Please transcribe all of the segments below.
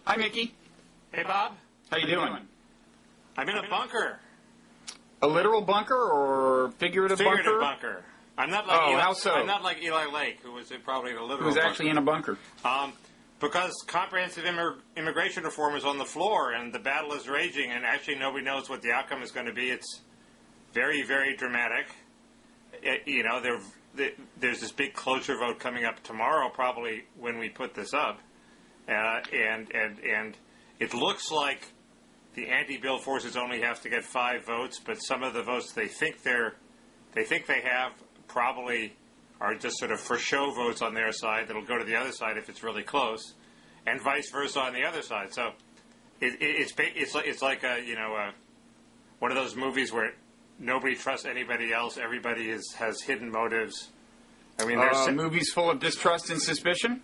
Hi, Mickey. Hey, Bob. How you doing? I'm in a bunker. A literal bunker or figurative bunker? Figurative bunker. I'm not like Eli, how so? I'm not like Eli Lake, who was probably in a literal bunker. Who's actually in a bunker? Because comprehensive immigration reform is on the floor, and the battle is raging, and actually nobody knows what the outcome is going to be. It's very, very dramatic. There's this big cloture vote coming up tomorrow, probably when we put this up, and it looks like the anti-bill forces only have to get 5 votes, but some of the votes they think they have probably are just sort of for show votes on their side that'll go to the other side if it's really close, and vice versa on the other side. So it's like one of those movies where nobody trusts anybody else. Everybody has hidden motives. I mean, there's movies full of distrust and suspicion.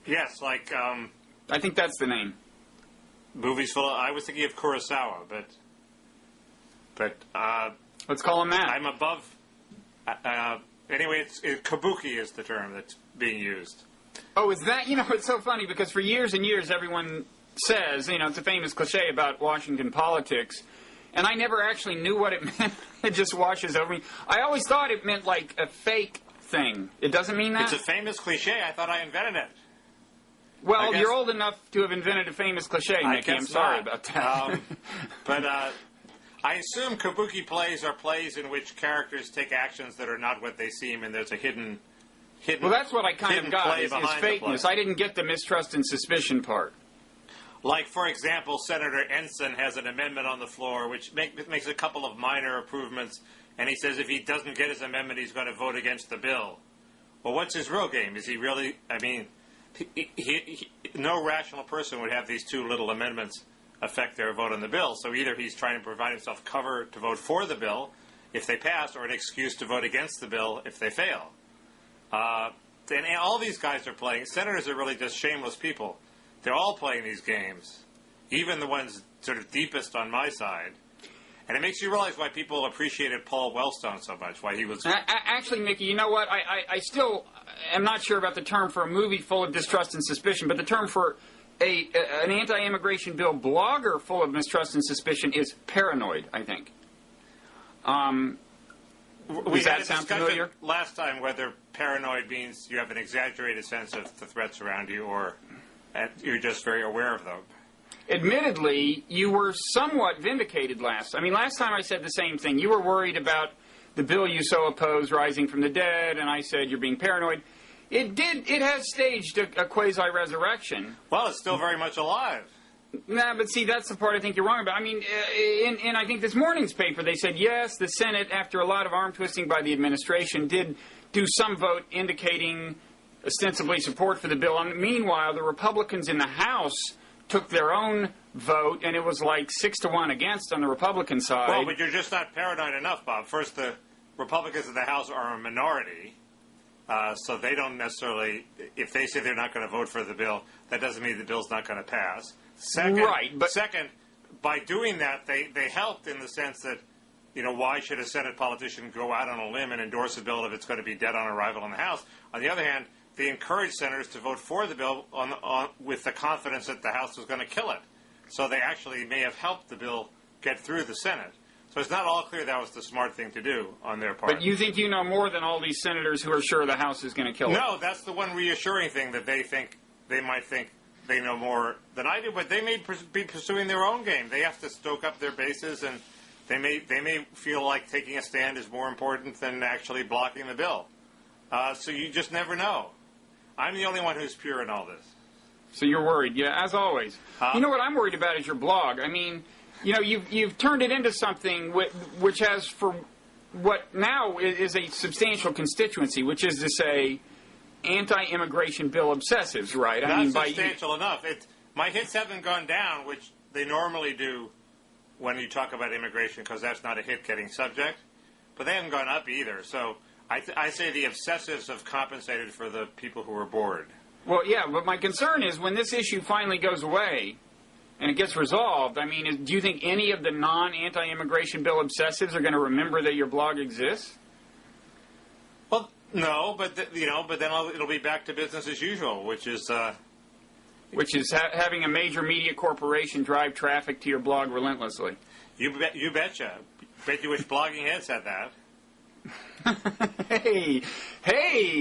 Yes, like I think that's the name. Movies full of. I was thinking of Kurosawa, but let's call him that. I'm above. Anyway, kabuki is the term that's being used. Oh, is that? It's so funny because for years and years everyone says, it's a famous cliche about Washington politics, and I never actually knew what it meant. It just washes over me. I always thought it meant like a fake thing. It doesn't mean that? It's a famous cliche. I thought I invented it. Well, you're old enough to have invented a famous cliche, Mickey. I'm sorry about that. But I assume kabuki plays are plays in which characters take actions that are not what they seem, and there's a hidden. Well, that's what I kind of got, is fakeness. I didn't get the mistrust and suspicion part. Like, for example, Senator Ensign has an amendment on the floor which makes a couple of minor improvements, and he says if he doesn't get his amendment, he's going to vote against the bill. Well, what's his real game? Is he really... I mean, no rational person would have these 2 little amendments affect their vote on the bill. So either he's trying to provide himself cover to vote for the bill if they pass, or an excuse to vote against the bill if they fail. And all these guys are playing. Senators are really just shameless people. They're all playing these games, even the ones sort of deepest on my side. And it makes you realize why people appreciated Paul Wellstone so much, why he was... Actually, Mickey, you know what? I still am not sure about the term for a movie full of distrust and suspicion, but the term for an anti-immigration bill blogger full of mistrust and suspicion is paranoid, I think. We had a discussion last time whether paranoid means you have an exaggerated sense of the threats around you, or you're just very aware of them. Admittedly, you were somewhat vindicated last time I said the same thing. You were worried about the bill you so oppose rising from the dead, and I said you're being paranoid. It has staged a quasi-resurrection. Well, it's still very much alive. Nah, but see, that's the part I think you're wrong about. I mean, in I think this morning's paper, they said, yes, the Senate, after a lot of arm-twisting by the administration, did do some vote indicating ostensibly support for the bill. Meanwhile, the Republicans in the House took their own vote, and it was like 6-1 against on the Republican side. Well, but you're just not paranoid enough, Bob. First, the Republicans in the House are a minority, so they don't necessarily, if they say they're not going to vote for the bill, that doesn't mean the bill's not going to pass. Second, by doing that, they helped in the sense that, why should a Senate politician go out on a limb and endorse a bill if it's going to be dead on arrival in the House? On the other hand, they encouraged senators to vote for the bill with the confidence that the House was going to kill it. So they actually may have helped the bill get through the Senate. So it's not all clear that was the smart thing to do on their part. But you think you know more than all these senators who are sure the House is going to kill it? No, that's the one reassuring thing, that they might think they know more than I do, but they may be pursuing their own game. They have to stoke up their bases, and they may feel like taking a stand is more important than actually blocking the bill. So you just never know. I'm the only one who's pure in all this. So you're worried, yeah, as always. You know what I'm worried about is your blog. I mean, you've turned it into something which has, for what now is a substantial constituency, which is to say, anti-immigration bill obsessives, right? Not substantial enough. My hits haven't gone down, which they normally do when you talk about immigration, because that's not a hit-getting subject. But they haven't gone up either. So I say the obsessives have compensated for the people who are bored. Well, yeah, but my concern is when this issue finally goes away and it gets resolved, I mean, do you think any of the non-anti-immigration bill obsessives are going to remember that your blog exists? Well, no, but then it'll be back to business as usual, which is which is having a major media corporation drive traffic to your blog relentlessly. You betcha. Bet you wish Blogging Head said that. Hey!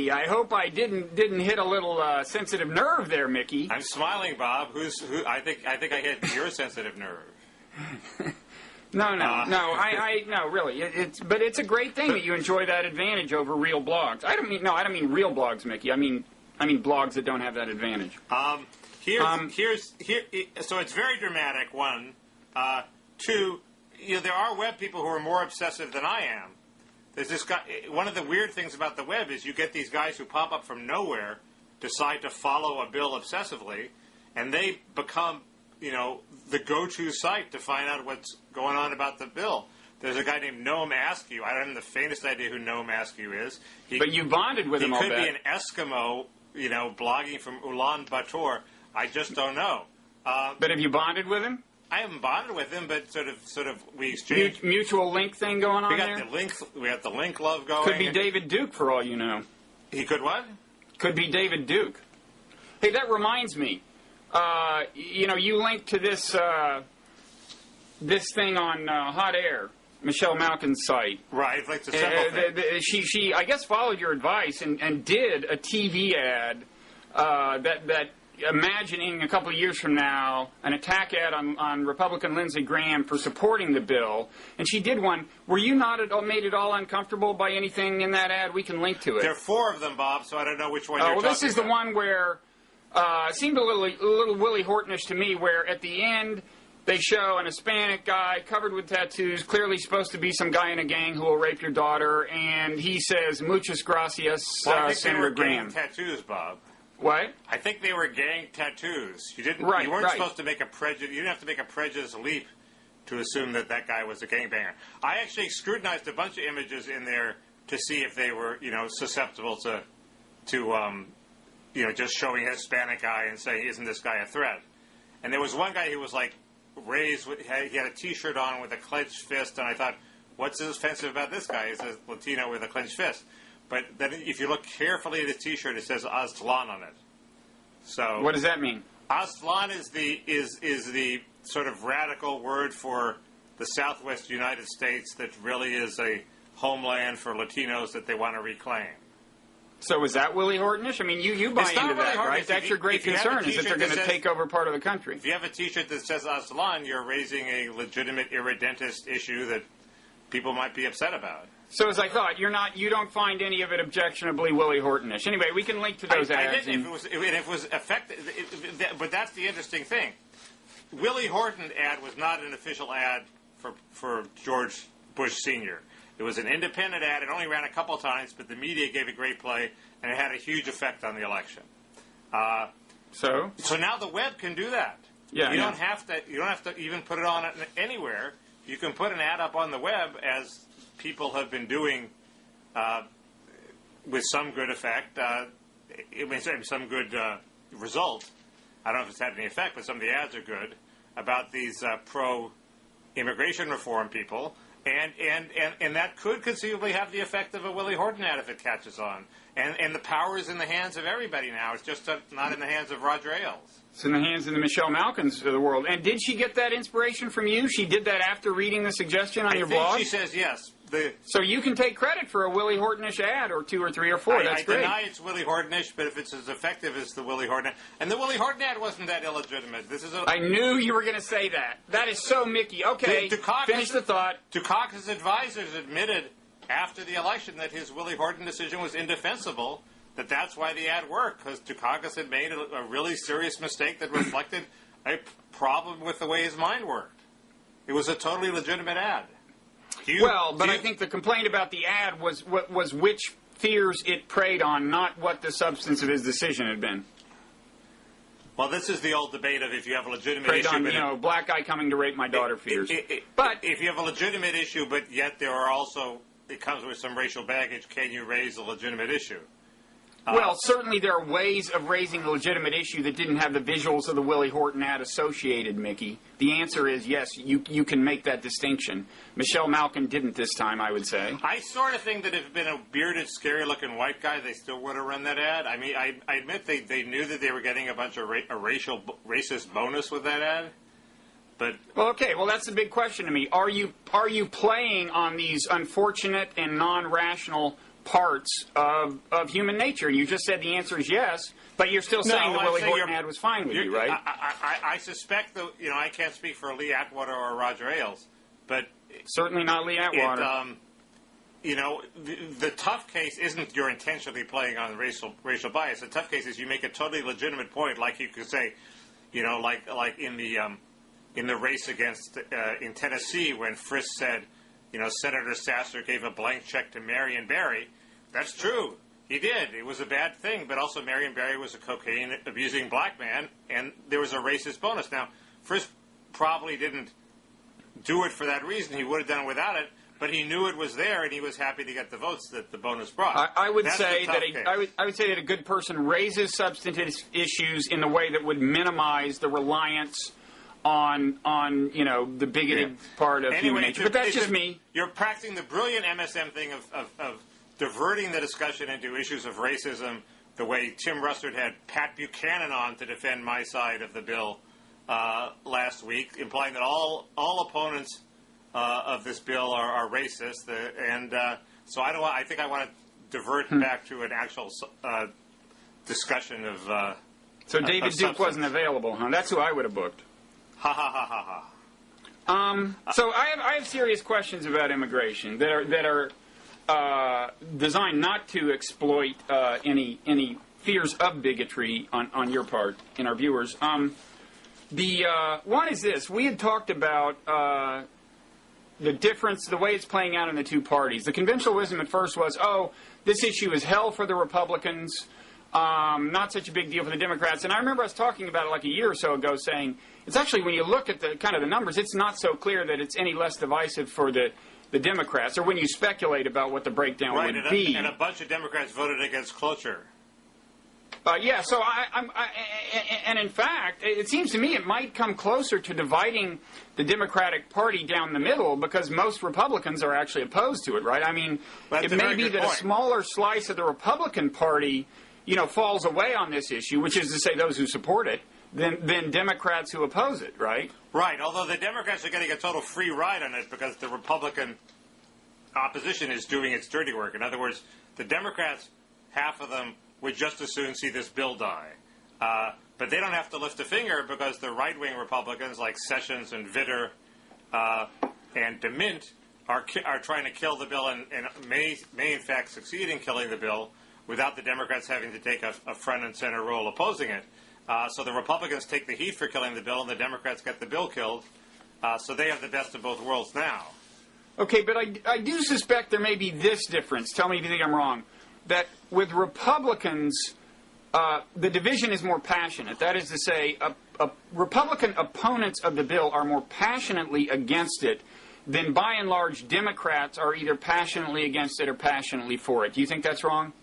I hope I didn't hit a little sensitive nerve there, Mickey. I'm smiling, Bob. Who? I think I hit your sensitive nerve. No, really. But it's a great thing that you enjoy that advantage over real blogs. I don't mean real blogs, Mickey. I mean blogs that don't have that advantage. So it's very dramatic. One, two. There are web people who are more obsessive than I am. There's this guy. One of the weird things about the web is you get these guys who pop up from nowhere, decide to follow a bill obsessively, and they become, the go-to site to find out what's going on about the bill. There's a guy named Noam Askew. I don't have the faintest idea who Noam Askew is. But you bonded with him, He I'll could bet. be an Eskimo, blogging from Ulaanbaatar. I just don't know. But have you bonded with him? I haven't bonded with him, but sort of we exchanged mutual link thing going on there? We got the link love going. Could be David Duke, for all you know. He could what? Could be David Duke. Hey, that reminds me. You linked to this this thing on Hot Air, Michelle Malkin's site. Right, like the simple thing. She I guess followed your advice and did a TV ad that imagining a couple of years from now an attack ad on Republican Lindsey Graham for supporting the bill, and she did one. Were you not made at all uncomfortable by anything in that ad? We can link to it. There are 4 of them, Bob, so I don't know which one you're talking about. Well, this is the one where it seemed a little Willie Hortonish to me, where at the end they show an Hispanic guy covered with tattoos, clearly supposed to be some guy in a gang who will rape your daughter, and he says, "Muchas gracias, I think Senator they were Graham." gang tattoos, Bob. What? I think they were gang tattoos. You didn't. Right, you weren't right. supposed to make a prejudice. You didn't have to make a prejudice leap to assume that guy was a gangbanger. I actually scrutinized a bunch of images in there to see if they were, susceptible to just showing a Hispanic guy and saying, "Isn't this guy a threat?" And there was one guy who was like raised. He had a T-shirt on with a clenched fist, and I thought, "What's offensive about this guy? He's a Latino with a clenched fist." But then if you look carefully at his T-shirt, it says Aztlan on it. So What does that mean? Aztlan is the sort of radical word for the Southwest United States that really is a homeland for Latinos that they want to reclaim. So is that Willie Hortonish? I mean, you buy It's not into that, Willie right? Hortonish. That's your great If you have a concern, is that they're T-shirt going to that take over part of the country. If you have a T-shirt that says Aztlan, you're raising a legitimate irredentist issue that people might be upset about. So as I thought, you don't find any of it objectionably Willie Hortonish. Anyway, we can link to those I ads. didn't. If it was effective, but that's the interesting thing. Willie Horton ad was not an official ad for George Bush Sr. It was an independent ad. It only ran a couple times, but the media gave it great play, and it had a huge effect on the election. So now the web can do that. Yeah, you don't have to even put it on anywhere. You can put an ad up on the web, as people have been doing with some good effect. Some good result. I don't know if it's had any effect, but some of the ads are good about these pro-immigration reform people, and that could conceivably have the effect of a Willie Horton ad if it catches on. And the power is in the hands of everybody now. It's just not in the hands of Roger Ailes. it's in the hands of the Michelle Malkins of the world. And did she get that inspiration from you? She did that after reading the suggestion on your blog? She says yes. So you can take credit for a Willie Hortonish ad or 2 or 3 or 4. That's great. I deny it's Willie Hortonish, but if it's as effective as the Willie Horton ad, and the Willie Horton ad wasn't that illegitimate. I knew you were going to say that. That is so Mickey. Okay, finish the thought. Dukakis' advisors admitted after the election that his Willie Horton decision was indefensible, that's why the ad worked, because Dukakis had made a really serious mistake that reflected a problem with the way his mind worked. It was a totally legitimate ad. I think the complaint about the ad was which fears it preyed on, not what the substance of his decision had been. Well, this is the old debate of if you have a legitimate preyed issue... on, black guy coming to rape my daughter fears. But if you have a legitimate issue, but yet there are also... It comes with some racial baggage, can you raise a legitimate issue? Well, certainly there are ways of raising a legitimate issue that didn't have the visuals of the Willie Horton ad associated, Mickey. The answer is yes, you can make that distinction. Michelle Malkin didn't this time, I would say. I sort of think that if it had been a bearded, scary-looking white guy, they still would have run that ad. I mean, I admit they knew that they were getting a bunch of racist bonus with that ad. But well, okay. Well, that's the big question to me. Are you playing on these unfortunate and non-rational parts of human nature? And you just said the answer is yes, but you're still saying the Willie Horton ad was fine with you, right? I suspect that, I can't speak for Lee Atwater or Roger Ailes, but certainly not Lee Atwater. The tough case isn't you're intentionally playing on racial bias. The tough case is you make a totally legitimate point, like you could say, like in the race against in Tennessee when Frist said, Senator Sasser gave a blank check to Marion Barry. That's true. He did. It was a bad thing, but also Marion Barry was a cocaine-abusing black man, and there was a racist bonus. Now, Frist probably didn't do it for that reason. He would have done it without it, but he knew it was there, and he was happy to get the votes that the bonus brought. I would say that a good person raises substantive issues in the way that would minimize the reliance on the bigoted part of human nature. But that's just me. You're practicing the brilliant MSM thing of diverting the discussion into issues of racism, the way Tim Russert had Pat Buchanan on to defend my side of the bill last week, implying that all opponents of this bill are racist. So I think I want to divert back to an actual discussion of. So David Duke wasn't available, huh? That's who I would have booked. Ha ha ha ha ha. So I have serious questions about immigration that are designed not to exploit any fears of bigotry on your part in our viewers. The one is this: we had talked about the difference, the way it's playing out in the two parties. The conventional wisdom at first was, this issue is hell for the Republicans. Not such a big deal for the Democrats. And I remember us talking about it like a year or so ago, saying it's actually, when you look at the kind of the numbers, it's not so clear that it's any less divisive for the Democrats, or when you speculate about what the breakdown would be. And a bunch of Democrats voted against cloture. So and in fact, it seems to me it might come closer to dividing the Democratic Party down the middle, because most Republicans are actually opposed to it, right? I mean, it may be that a smaller slice of the Republican Party falls away on this issue, which is to say those who support it, than Democrats who oppose it, right? Right, although the Democrats are getting a total free ride on it because the Republican opposition is doing its dirty work. In other words, the Democrats, half of them, would just as soon see this bill die. But they don't have to lift a finger because the right-wing Republicans like Sessions and Vitter and DeMint are trying to kill the bill and may in fact succeed in killing the bill without the Democrats having to take a front and center role opposing it. So the Republicans take the heat for killing the bill, and the Democrats get the bill killed. So they have the best of both worlds now. Okay, but I do suspect there may be this difference. Tell me if you think I'm wrong. That with Republicans, the division is more passionate. That is to say, Republican opponents of the bill are more passionately against it than, by and large, Democrats are either passionately against it or passionately for it. Do you think that's wrong?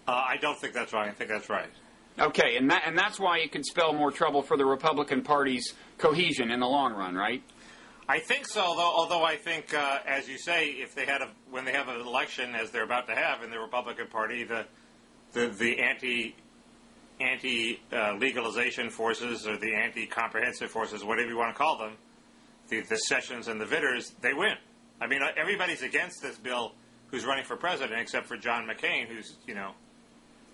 I don't think that's wrong. I think that's right. Okay, and that's why it could spell more trouble for the Republican Party's cohesion in the long run, right? I think so, although I think, as you say, if they had when they have an election, as they're about to have in the Republican Party, the anti legalization forces or the anti-comprehensive forces, whatever you want to call them, the Sessions and the Vitters, they win. I mean, everybody's against this bill who's running for president, except for John McCain, who's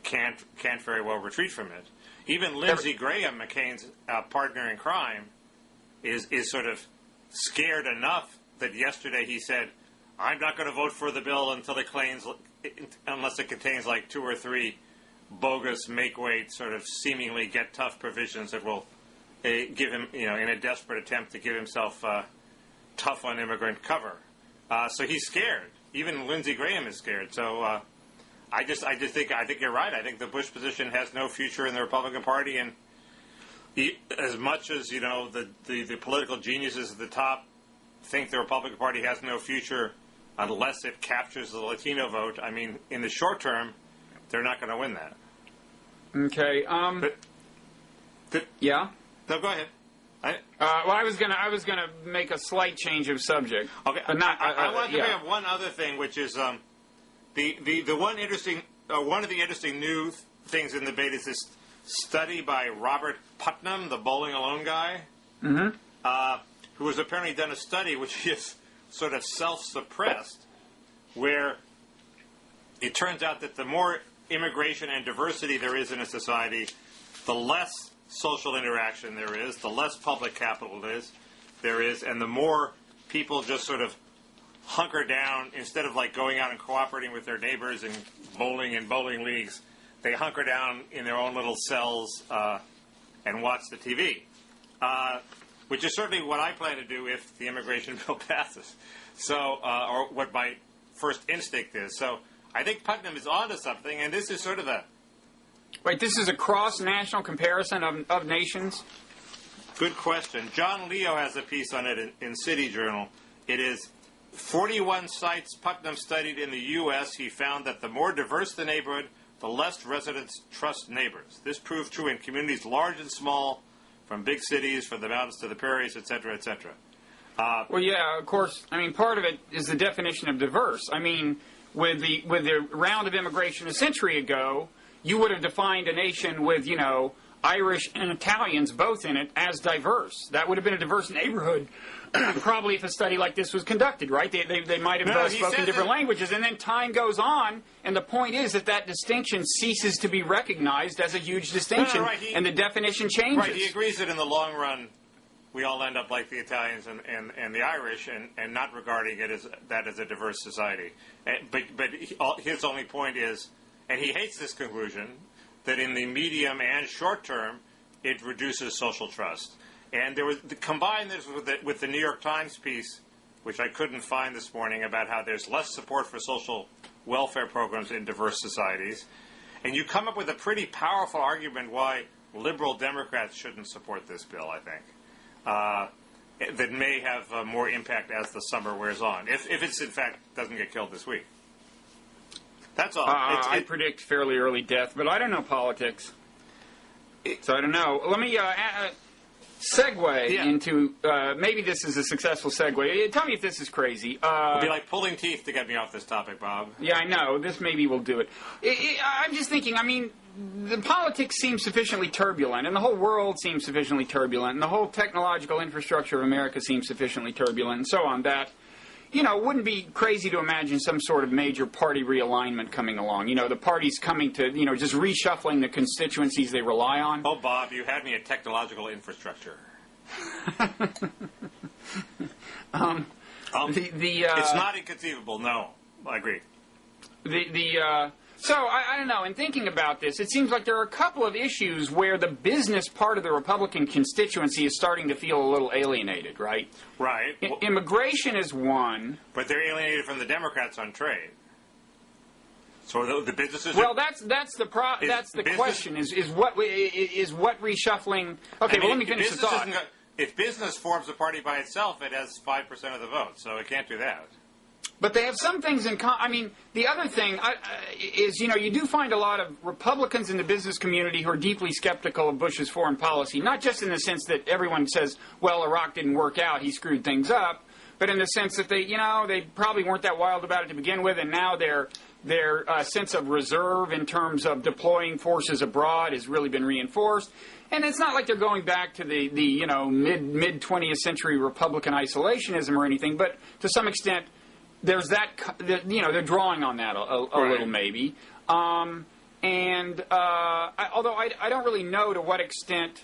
can't very well retreat from it. Even Lindsey Graham, McCain's partner in crime, is sort of scared enough that yesterday he said, "I'm not going to vote for the bill unless it contains like 2 or 3 bogus make-weight, sort of seemingly get tough provisions that will give him, in a desperate attempt to give himself tough on immigrant cover." So he's scared. Even Lindsey Graham is scared. So I think you're right. I think the Bush position has no future in the Republican Party, and as much as the political geniuses at the top think the Republican Party has no future unless it captures the Latino vote. I mean, in the short term, they're not going to win that. Okay. Yeah. No, go ahead. Well, I was gonna make a slight change of subject. Okay. But not. I wanted to bring up one other thing, which is the one of the interesting new things in the debate is this study by Robert Putnam, the bowling alone guy, who has apparently done a study which is sort of self-suppressed, where it turns out that the more immigration and diversity there is in a society, the less social interaction there is, the less public capital there is, and the more people just sort of hunker down instead of like going out and cooperating with their neighbors and bowling in bowling leagues. They hunker down in their own little cells and watch the TV, which is certainly what I plan to do if the immigration bill passes. So, or what my first instinct is. So, I think Putnam is onto something, and this is sort of a... Wait, this is a cross-national comparison of nations? Good question. John Leo has a piece on it in City Journal. It is 41 sites Putnam studied in the U.S. He found that the more diverse the neighborhood, the less residents trust neighbors. This proved true in communities large and small, from big cities, from the mountains to the prairies, etc., etc. Well, yeah, of course. I mean, part of it is the definition of diverse. I mean, with the round of immigration a century ago, you would have defined a nation with, you know, Irish and Italians both in it as diverse. That would have been a diverse neighborhood, probably if a study like this was conducted, right? They might have spoken different languages, and then time goes on, and the point is that distinction ceases to be recognized as a huge distinction, right. And the definition changes. Right, he agrees that in the long run, we all end up like the Italians and the Irish, and not regarding it as a diverse society. But his only point is, and he hates this conclusion, that in the medium and short term, it reduces social trust. And there was combine this with the New York Times piece, which I couldn't find this morning, about how there's less support for social welfare programs in diverse societies, and you come up with a pretty powerful argument why liberal Democrats shouldn't support this bill. I think that may have more impact as the summer wears on, if it's in fact doesn't get killed this week. That's all. I predict fairly early death, but I don't know politics, so I don't know. Let me segue into, maybe this is a successful segue. Tell me if this is crazy. It'll be like pulling teeth to get me off this topic, Bob. Yeah, I know. This maybe will do it. I'm just thinking, I mean, the politics seems sufficiently turbulent, and the whole world seems sufficiently turbulent, and the whole technological infrastructure of America seems sufficiently turbulent, and so on, that... You know, it wouldn't be crazy to imagine some sort of major party realignment coming along. You know, the parties coming to, you know, just reshuffling the constituencies they rely on. Oh, Bob, you had me at technological infrastructure. It's not inconceivable, no. I agree. So, I don't know, in thinking about this, it seems like there are a couple of issues where the business part of the Republican constituency is starting to feel a little alienated, right? Right. Immigration is one. But they're alienated from the Democrats on trade. So the businesses... Well, that's the question, is what reshuffling... Okay, well, let me finish the thought. If business forms a party by itself, it has 5% of the vote, so it can't do that. But they have some things in common. I mean, the other thing is, you know, you do find a lot of Republicans in the business community who are deeply skeptical of Bush's foreign policy, not just in the sense that everyone says, well, Iraq didn't work out, he screwed things up, but in the sense that they probably weren't that wild about it to begin with, and now their sense of reserve in terms of deploying forces abroad has really been reinforced. And it's not like they're going back to the you know, mid 20th century Republican isolationism or anything, but to some extent, there's that, you know, they're drawing on that a little maybe. Although I don't really know to what extent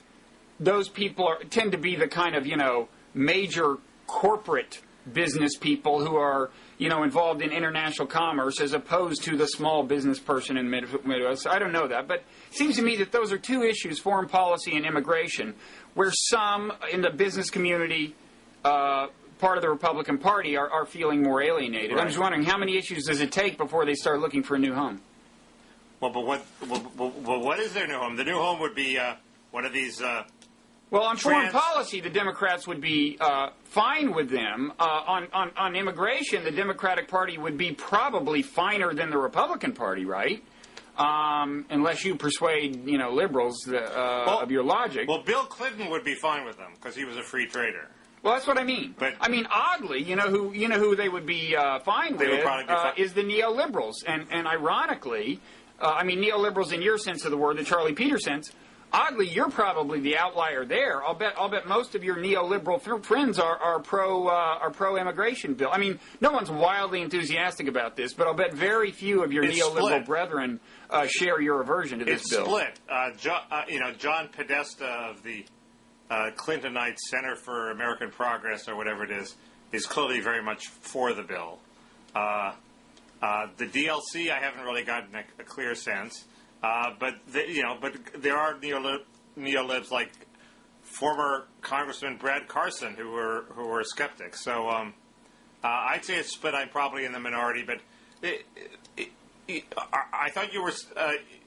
those people tend to be the kind of, you know, major corporate business people who are, you know, involved in international commerce as opposed to the small business person in Midwest. I don't know that. But it seems to me that those are two issues, foreign policy and immigration, where some in the business community part of the Republican Party are feeling more alienated. Right. I'm just wondering, how many issues does it take before they start looking for a new home? Well, but what is their new home? The new home would be one of these... well, on foreign policy, the Democrats would be fine with them. On immigration, the Democratic Party would be probably finer than the Republican Party, right? unless you persuade, liberals of your logic. Well, Bill Clinton would be fine with them because he was a free trader. Well, that's what I mean. But oddly, who they would be fine They would with probably be fine. is the neoliberals, and ironically, neoliberals in your sense of the word, the Charlie Peter sense. Oddly, you're probably the outlier there. I'll bet most of your neoliberal friends are pro immigration bill. I mean, no one's wildly enthusiastic about this, but I'll bet very few of your neoliberal split. Brethren share your aversion to this bill. It's split. John Podesta of the Clintonite Center for American Progress, or whatever it is clearly very much for the bill. The DLC, I haven't really gotten a clear sense. But there are neolibs like former Congressman Brad Carson who were skeptics. So I'd say it's split. I'm probably in the minority. But I thought you were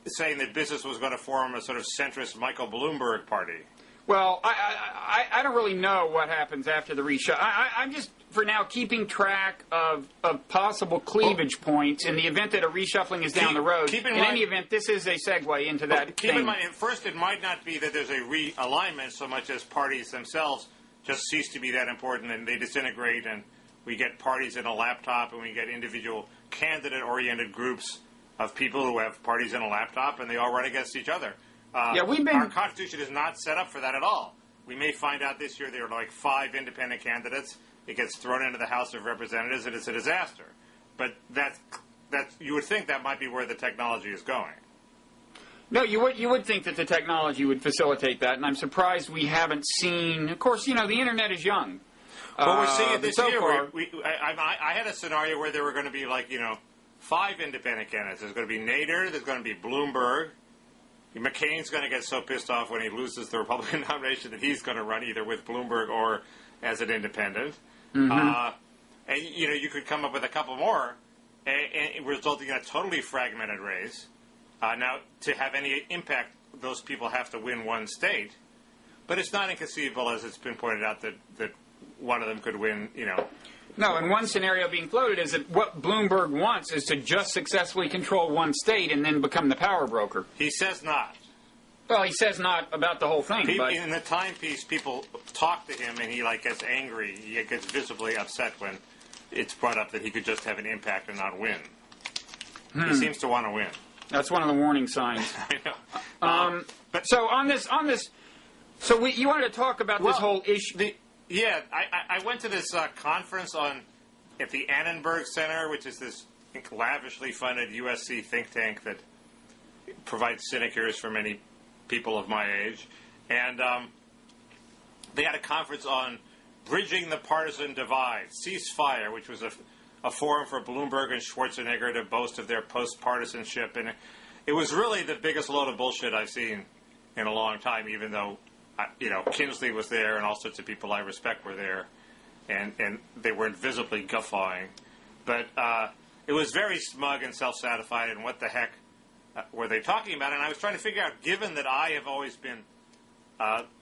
saying that business was going to form a sort of centrist Michael Bloomberg party. Well, I don't really know what happens after the reshuffle. I'm just, for now, keeping track of possible cleavage points in the event that a reshuffling is down the road. In any event, this is a segue into that Keep thing. in mind, at first, it might not be that there's a realignment so much as parties themselves just cease to be that important and they disintegrate, and we get parties in a laptop and we get individual candidate-oriented groups of people who have parties in a laptop and they all run against each other. Our Constitution is not set up for that at all. We may find out this year there are like 5 independent candidates. It gets thrown into the House of Representatives, and it's a disaster. But that you would think that might be where the technology is going. No, you would think that the technology would facilitate that, and I'm surprised we haven't seen. Of course, the Internet is young. Well, we're seeing it this year. Far, I had a scenario where there were going to be 5 independent candidates. There's going to be Nader. There's going to be Bloomberg. McCain's going to get so pissed off when he loses the Republican nomination that he's going to run either with Bloomberg or as an independent. And you could come up with a couple more, and resulting in a totally fragmented race. Now, to have any impact, those people have to win one state, but it's not inconceivable, as it's been pointed out, that one of them could win. No, and one scenario being floated is that what Bloomberg wants is to just successfully control one state and then become the power broker. He says not. Well, he says not about the whole thing. But in the timepiece, people talk to him, and he gets angry. He gets visibly upset when it's brought up that he could just have an impact and not win. He seems to want to win. That's one of the warning signs. I know. So on this, so you wanted to talk about this whole issue. I went to this conference at the Annenberg Center, which is this lavishly funded USC think tank that provides sinecures for many people of my age. And they had a conference on bridging the partisan divide, ceasefire, which was a forum for Bloomberg and Schwarzenegger to boast of their post-partisanship. And it was really the biggest load of bullshit I've seen in a long time, even though Kinsley was there and all sorts of people I respect were there, and they weren't visibly guffawing. But it was very smug and self-satisfied, and what the heck were they talking about? And I was trying to figure out, given that I have always been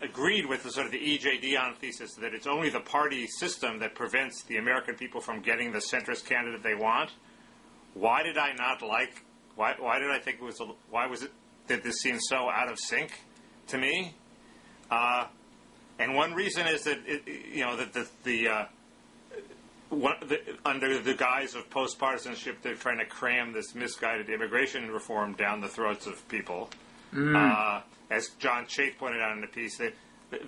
agreed with the sort of the E.J. Dionne thesis that it's only the party system that prevents the American people from getting the centrist candidate they want, why did I not like, why did I think it was, why was it that this seemed so out of sync to me? And one reason is that under the guise of post-partisanship, they're trying to cram this misguided immigration reform down the throats of people. As John Chafe pointed out in the piece,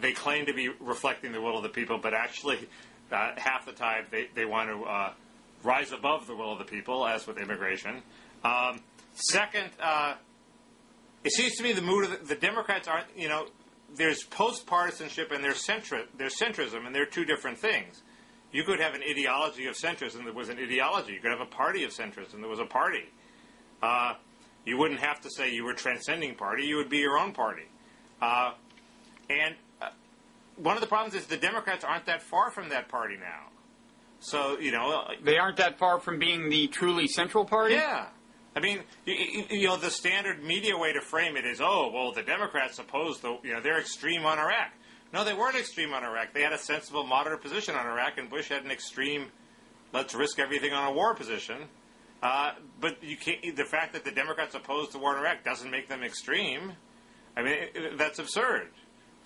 they claim to be reflecting the will of the people, but actually half the time they want to rise above the will of the people, as with immigration. Second, it seems to me the mood of the Democrats aren't, there's post-partisanship and there's centrism, and they're two different things. You could have an ideology of centrism that was an ideology. You could have a party of centrism that was a party. You wouldn't have to say you were transcending party. You would be your own party. And one of the problems is the Democrats aren't that far from that party now. So, they aren't that far from being the truly central party? Yeah. I mean, the standard media way to frame it is, the Democrats oppose they're extreme on Iraq. No, they weren't extreme on Iraq. They had a sensible, moderate position on Iraq, and Bush had an extreme, let's risk everything on a war position. But you can't, the fact that the Democrats opposed the war in Iraq doesn't make them extreme. I mean, that's absurd.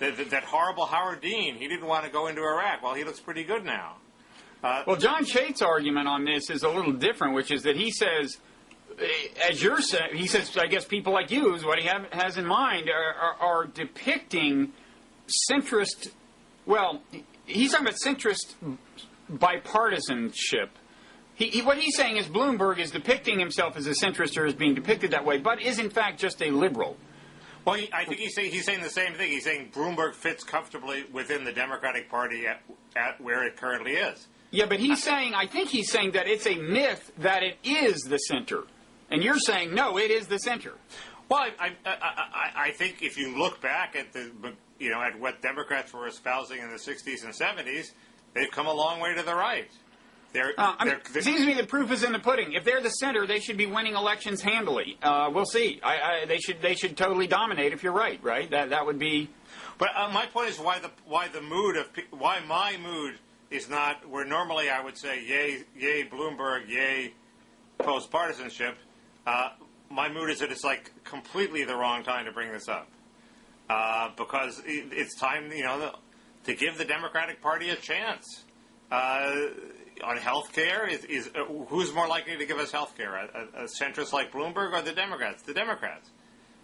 That horrible Howard Dean, he didn't want to go into Iraq. Well, he looks pretty good now. Well, John Chait's argument on this is a little different, which is that he says, as you're saying, he says, I guess people like you, is what he has in mind, are depicting centrist, well, he's talking about centrist bipartisanship. What he's saying is Bloomberg is depicting himself as a centrist or is being depicted that way, but is in fact just a liberal. Well, I think he's saying the same thing. He's saying Bloomberg fits comfortably within the Democratic Party at where it currently is. Yeah, but he's saying, I think he's saying that it's a myth that it is the center. And you're saying, no, it is the center. Well, I think if you look back at at what Democrats were espousing in the 60s and 70s, they've come a long way to the right. It seems to me the proof is in the pudding. If they're the center, they should be winning elections handily. We'll see. They should totally dominate. If you're right? That would be. But my point is why my mood is not where normally I would say yay Bloomberg, yay post-partisanship. My mood is that it's like completely the wrong time to bring this up because it's time to give the Democratic Party a chance. On health care, who's more likely to give us health care? A centrist like Bloomberg or the Democrats? The Democrats.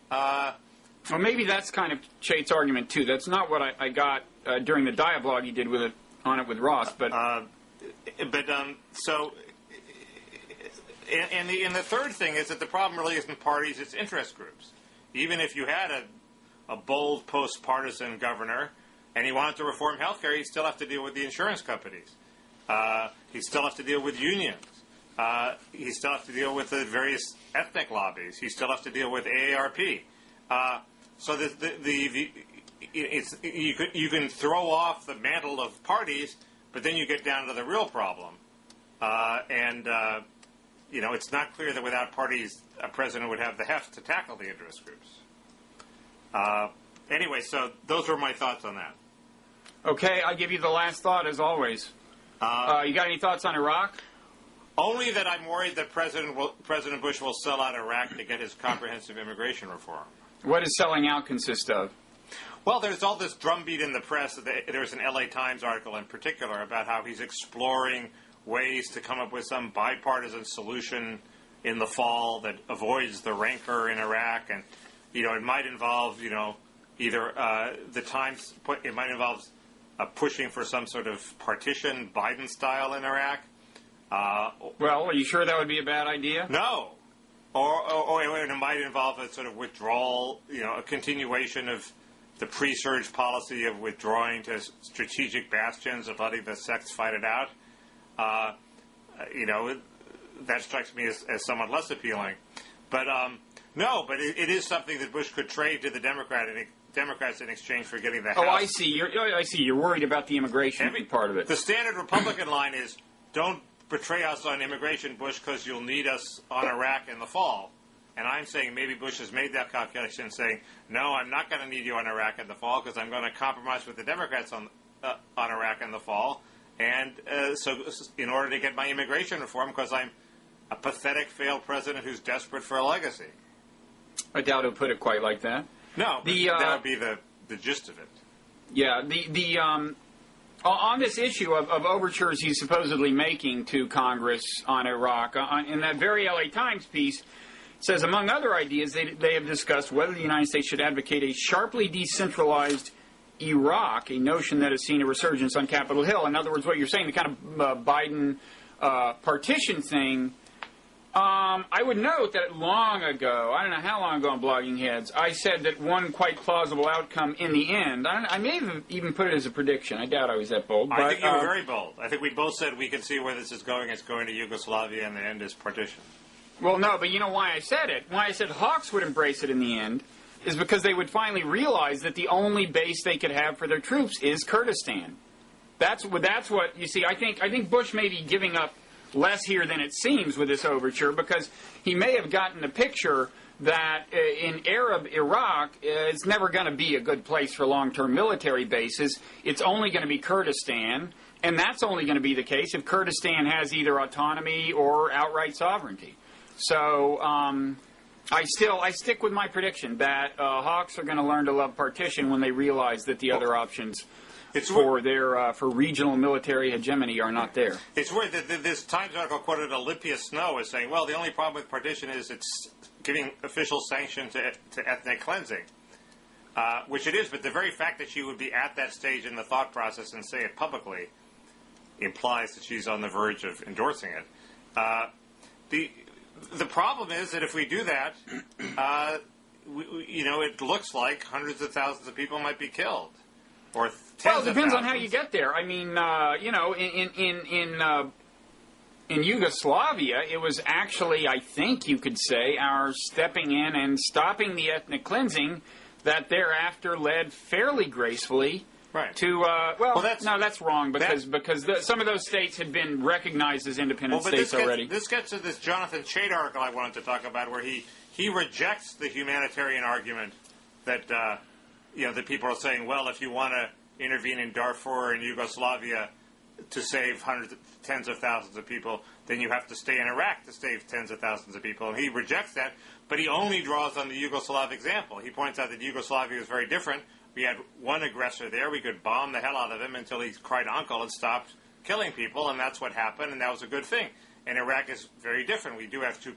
Well, maybe that's kind of Chait's argument, too. That's not what I got during the dialogue he did on it with Ross. But the third thing is that the problem really isn't parties, it's interest groups. Even if you had a bold post-partisan governor and he wanted to reform health care, he'd still have to deal with the insurance companies. He still has to deal with unions. He still has to deal with the various ethnic lobbies. He still has to deal with AARP. So you can throw off the mantle of parties, but then you get down to the real problem. It's not clear that without parties, a president would have the heft to tackle the interest groups. Anyway, so those were my thoughts on that. Okay, I give you the last thought, as always. You got any thoughts on Iraq? Only that I'm worried that President Bush will sell out Iraq to get his comprehensive immigration reform. What does selling out consist of? Well, there's all this drumbeat in the press. There's an LA Times article in particular about how he's exploring ways to come up with some bipartisan solution in the fall that avoids the rancor in Iraq. And, it might involve, either the Times, it might involve pushing for some sort of partition, Biden style in Iraq. Well, are you sure that would be a bad idea? No. Or it might involve a sort of withdrawal, a continuation of the pre-surge policy of withdrawing to strategic bastions of letting the sects fight it out. That strikes me as somewhat less appealing. But no, but it is something that Bush could trade to the Democrats in exchange for getting the House. Oh, I see. You're worried about the immigration part of it. The standard Republican line is, don't betray us on immigration, Bush, because you'll need us on Iraq in the fall. And I'm saying maybe Bush has made that calculation, saying, no, I'm not going to need you on Iraq in the fall because I'm going to compromise with the Democrats on Iraq in the fall. And so in order to get my immigration reform, because I'm a pathetic, failed president who's desperate for a legacy. I doubt he'll put it quite like that. No, but that would be the gist of it. Yeah, on this issue of overtures he's supposedly making to Congress on Iraq, in that very LA Times piece, it says, among other ideas, they have discussed whether the United States should advocate a sharply decentralized Iraq, a notion that has seen a resurgence on Capitol Hill. In other words, what you're saying, the kind of Biden partition thing. I would note that long ago, I don't know how long ago on Blogging Heads, I said that one quite plausible outcome in the end, I may have even put it as a prediction. I doubt I was that bold. I think you were very bold. I think we both said we can see where this is going. It's going to Yugoslavia, and the end is partition. Well, no, but you know why I said it? Why I said Hawks would embrace it in the end is because they would finally realize that the only base they could have for their troops is Kurdistan. That's what, you see, I think Bush may be giving up less here than it seems with this overture, because he may have gotten the picture that in Arab Iraq, it's never going to be a good place for long-term military bases. It's only going to be Kurdistan, and that's only going to be the case if Kurdistan has either autonomy or outright sovereignty. So I stick with my prediction that hawks are going to learn to love partition when they realize that the other options for regional military hegemony are not there. It's weird that this Times article quoted Olympia Snow as saying, well, the only problem with partition is it's giving official sanction to ethnic cleansing, which it is, but the very fact that she would be at that stage in the thought process and say it publicly implies that she's on the verge of endorsing it. The problem is that if we do that, it looks like hundreds of thousands of people might be killed. Or well, it depends on how you get there. I mean, in Yugoslavia, it was actually, I think you could say, our stepping in and stopping the ethnic cleansing that thereafter led fairly gracefully to, that's wrong, because some of those states had been recognized as independent states already. This gets to this Jonathan Chait article I wanted to talk about, where he rejects the humanitarian argument that that people are saying, well, if you want to intervene in Darfur and Yugoslavia to save tens of thousands of people, then you have to stay in Iraq to save tens of thousands of people. And he rejects that, but he only draws on the Yugoslav example. He points out that Yugoslavia is very different. We had one aggressor there. We could bomb the hell out of him until he cried uncle and stopped killing people, and that's what happened, and that was a good thing. And Iraq is very different. We do have two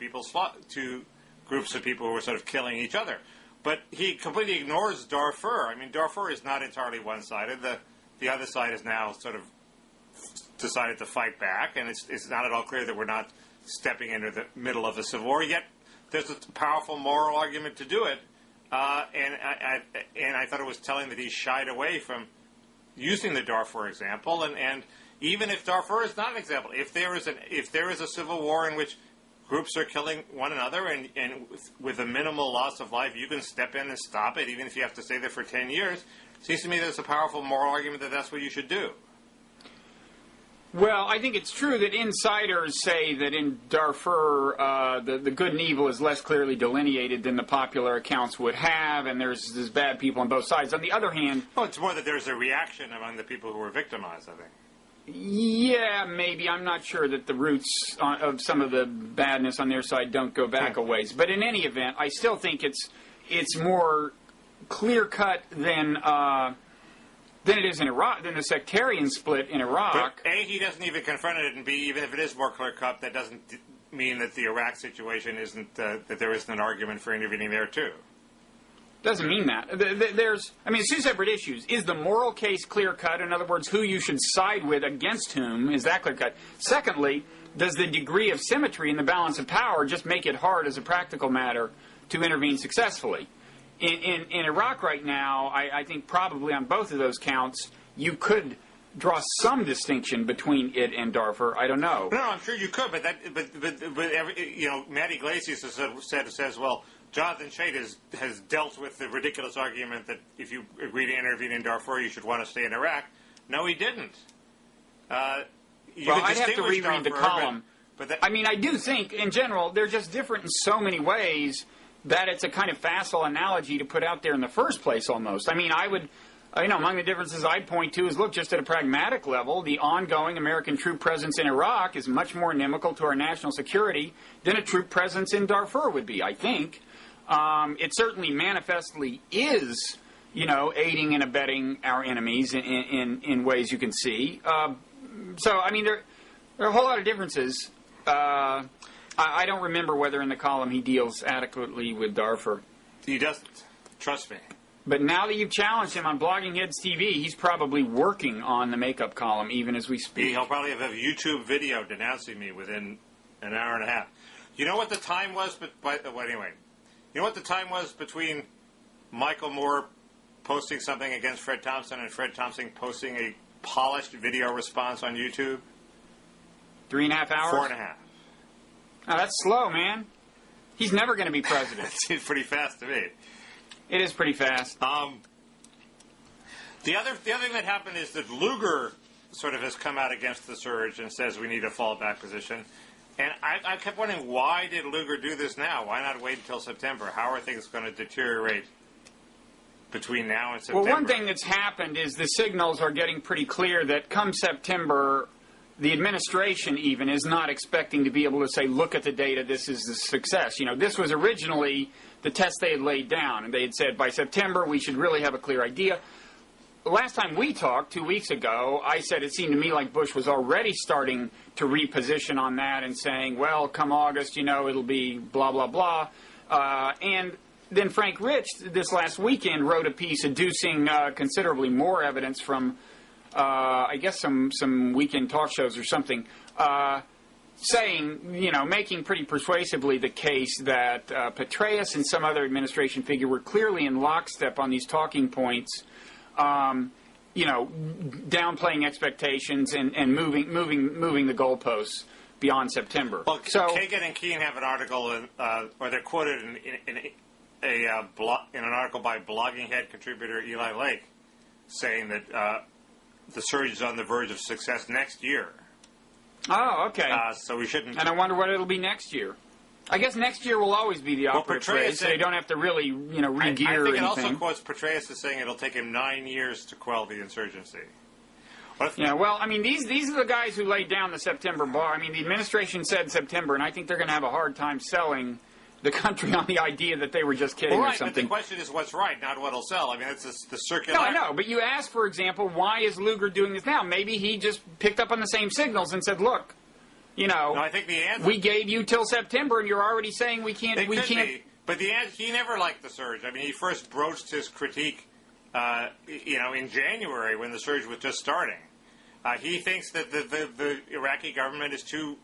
groups of people who are sort of killing each other. But he completely ignores Darfur. I mean, Darfur is not entirely one-sided. The other side has now sort of decided to fight back, and it's not at all clear that we're not stepping into the middle of a civil war. Yet there's a powerful moral argument to do it, and I thought it was telling that he shied away from using the Darfur example. And even if Darfur is not an example, if there is a civil war in which groups are killing one another, and with a minimal loss of life, you can step in and stop it, even if you have to stay there for 10 years. It seems to me there's a powerful moral argument that that's what you should do. Well, I think it's true that insiders say that in Darfur, the good and evil is less clearly delineated than the popular accounts would have, and there's bad people on both sides. On the other hand... Well, it's more that there's a reaction among the people who were victimized, I think. Yeah, maybe. I'm not sure that the roots of some of the badness on their side don't go back a ways. But in any event, I still think it's more clear-cut than it is in Iraq, than the sectarian split in Iraq. But A, he doesn't even confront it, and B, even if it is more clear-cut, that doesn't mean that the Iraq situation isn't, that there isn't an argument for intervening there, too. Doesn't mean that. It's two separate issues. Is the moral case clear-cut? In other words, who you should side with against whom, is that clear-cut? Secondly, does the degree of symmetry in the balance of power just make it hard as a practical matter to intervene successfully? In Iraq right now, I think probably on both of those counts, you could draw some distinction between it and Darfur. I don't know. No, I'm sure you could, but Matt Iglesias says, well, Jonathan Chait has dealt with the ridiculous argument that if you agree to intervene in Darfur, you should want to stay in Iraq. No, he didn't. I'd have to reread the column. I do think, in general, they're just different in so many ways that it's a kind of facile analogy to put out there in the first place, almost. Among the differences I'd point to is, look, just at a pragmatic level, the ongoing American troop presence in Iraq is much more inimical to our national security than a troop presence in Darfur would be, I think. It certainly manifestly is, aiding and abetting our enemies in ways you can see. There are a whole lot of differences. I don't remember whether in the column he deals adequately with Darfur. He doesn't. Trust me. But now that you've challenged him on Blogging Heads TV, he's probably working on the makeup column even as we speak. He'll probably have a YouTube video denouncing me within an hour and a half. You know what the time was? You know what the time was between Michael Moore posting something against Fred Thompson and Fred Thompson posting a polished video response on YouTube? 3.5 hours? 4.5. Oh, that's slow, man. He's never going to be president. It seems pretty fast to me. It is pretty fast. The other thing that happened is that Lugar sort of has come out against the surge and says we need a fallback position. And I kept wondering, why did Lugar do this now? Why not wait until September? How are things going to deteriorate between now and September? Well, one thing that's happened is the signals are getting pretty clear that come September, the administration even is not expecting to be able to say, look at the data, this is the success. This was originally the test they had laid down, and they had said by September we should really have a clear idea. The last time we talked, 2 weeks ago, I said it seemed to me like Bush was already starting to reposition on that and saying, well, come August, it'll be blah, blah, blah. And then Frank Rich, this last weekend, wrote a piece adducing considerably more evidence from, I guess, some weekend talk shows or something, saying, making pretty persuasively the case that Petraeus and some other administration figure were clearly in lockstep on these talking points, downplaying expectations and moving the goalposts beyond September. Well, so Kagan and Keene have an article, or they're quoted in an article by blogging head contributor Eli Lake, saying that the surge is on the verge of success next year. Oh, okay. So we shouldn't. And I wonder what it'll be next year. I guess next year will always be the operative phrase, so they don't have to really, re-gear I think it anything. also quotes Petraeus as saying it'll take him 9 years to quell the insurgency. Yeah, well, these are the guys who laid down the September bar. The administration said September, and I think they're going to have a hard time selling the country on the idea that they were just kidding or something. But the question is what's right, not what'll sell. It's the circular. No, I know, but you asked, for example, why is Lugar doing this now? Maybe he just picked up on the same signals and said, look, No, I think the answer. We gave you till September, and you're already saying we can't. It could be, but he never liked the surge. He first broached his critique, in January when the surge was just starting. He thinks that the Iraqi government is too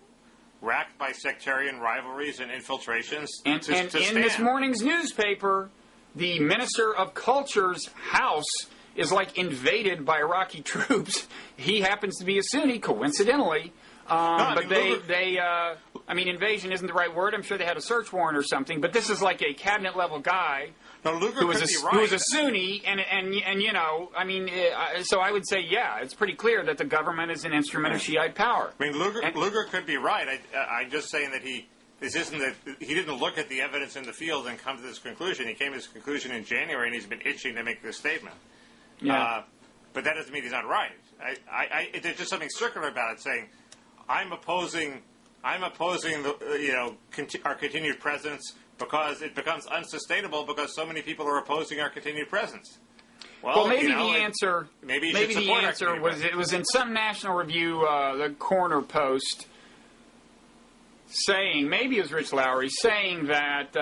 racked by sectarian rivalries and infiltrations to stand. In this morning's newspaper, the Minister of Culture's house is invaded by Iraqi troops. He happens to be a Sunni, coincidentally. Invasion isn't the right word. I'm sure they had a search warrant or something. But this is like a cabinet-level guy who was a Sunni, so I would say, yeah, it's pretty clear that the government is an instrument of Shiite power. Lugar could be right. I'm just saying that he didn't look at the evidence in the field and come to this conclusion. He came to this conclusion in January, and he's been itching to make this statement. Yeah. But that doesn't mean he's not right. There's just something circular about it, saying, I'm opposing our continued presence because it becomes unsustainable because so many people are opposing our continued presence. Well, maybe the answer was it was in some national review, the Corner Post, saying, maybe it was Rich Lowry, saying that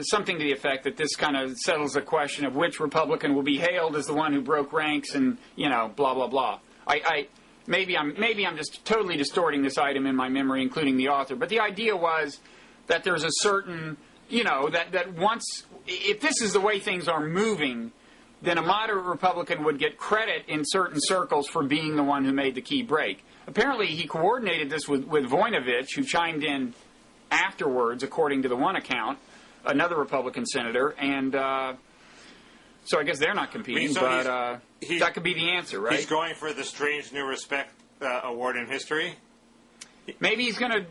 something to the effect that this kind of settles the question of which Republican will be hailed as the one who broke ranks and blah blah blah. Maybe I'm just totally distorting this item in my memory, including the author. But the idea was that there's a certain, that once, if this is the way things are moving, then a moderate Republican would get credit in certain circles for being the one who made the key break. Apparently, he coordinated this with Voinovich, who chimed in afterwards, according to the one account, another Republican senator, and so I guess they're not competing, but that could be the answer, right? He's going for the Strange New Respect Award in history? Maybe he's gonna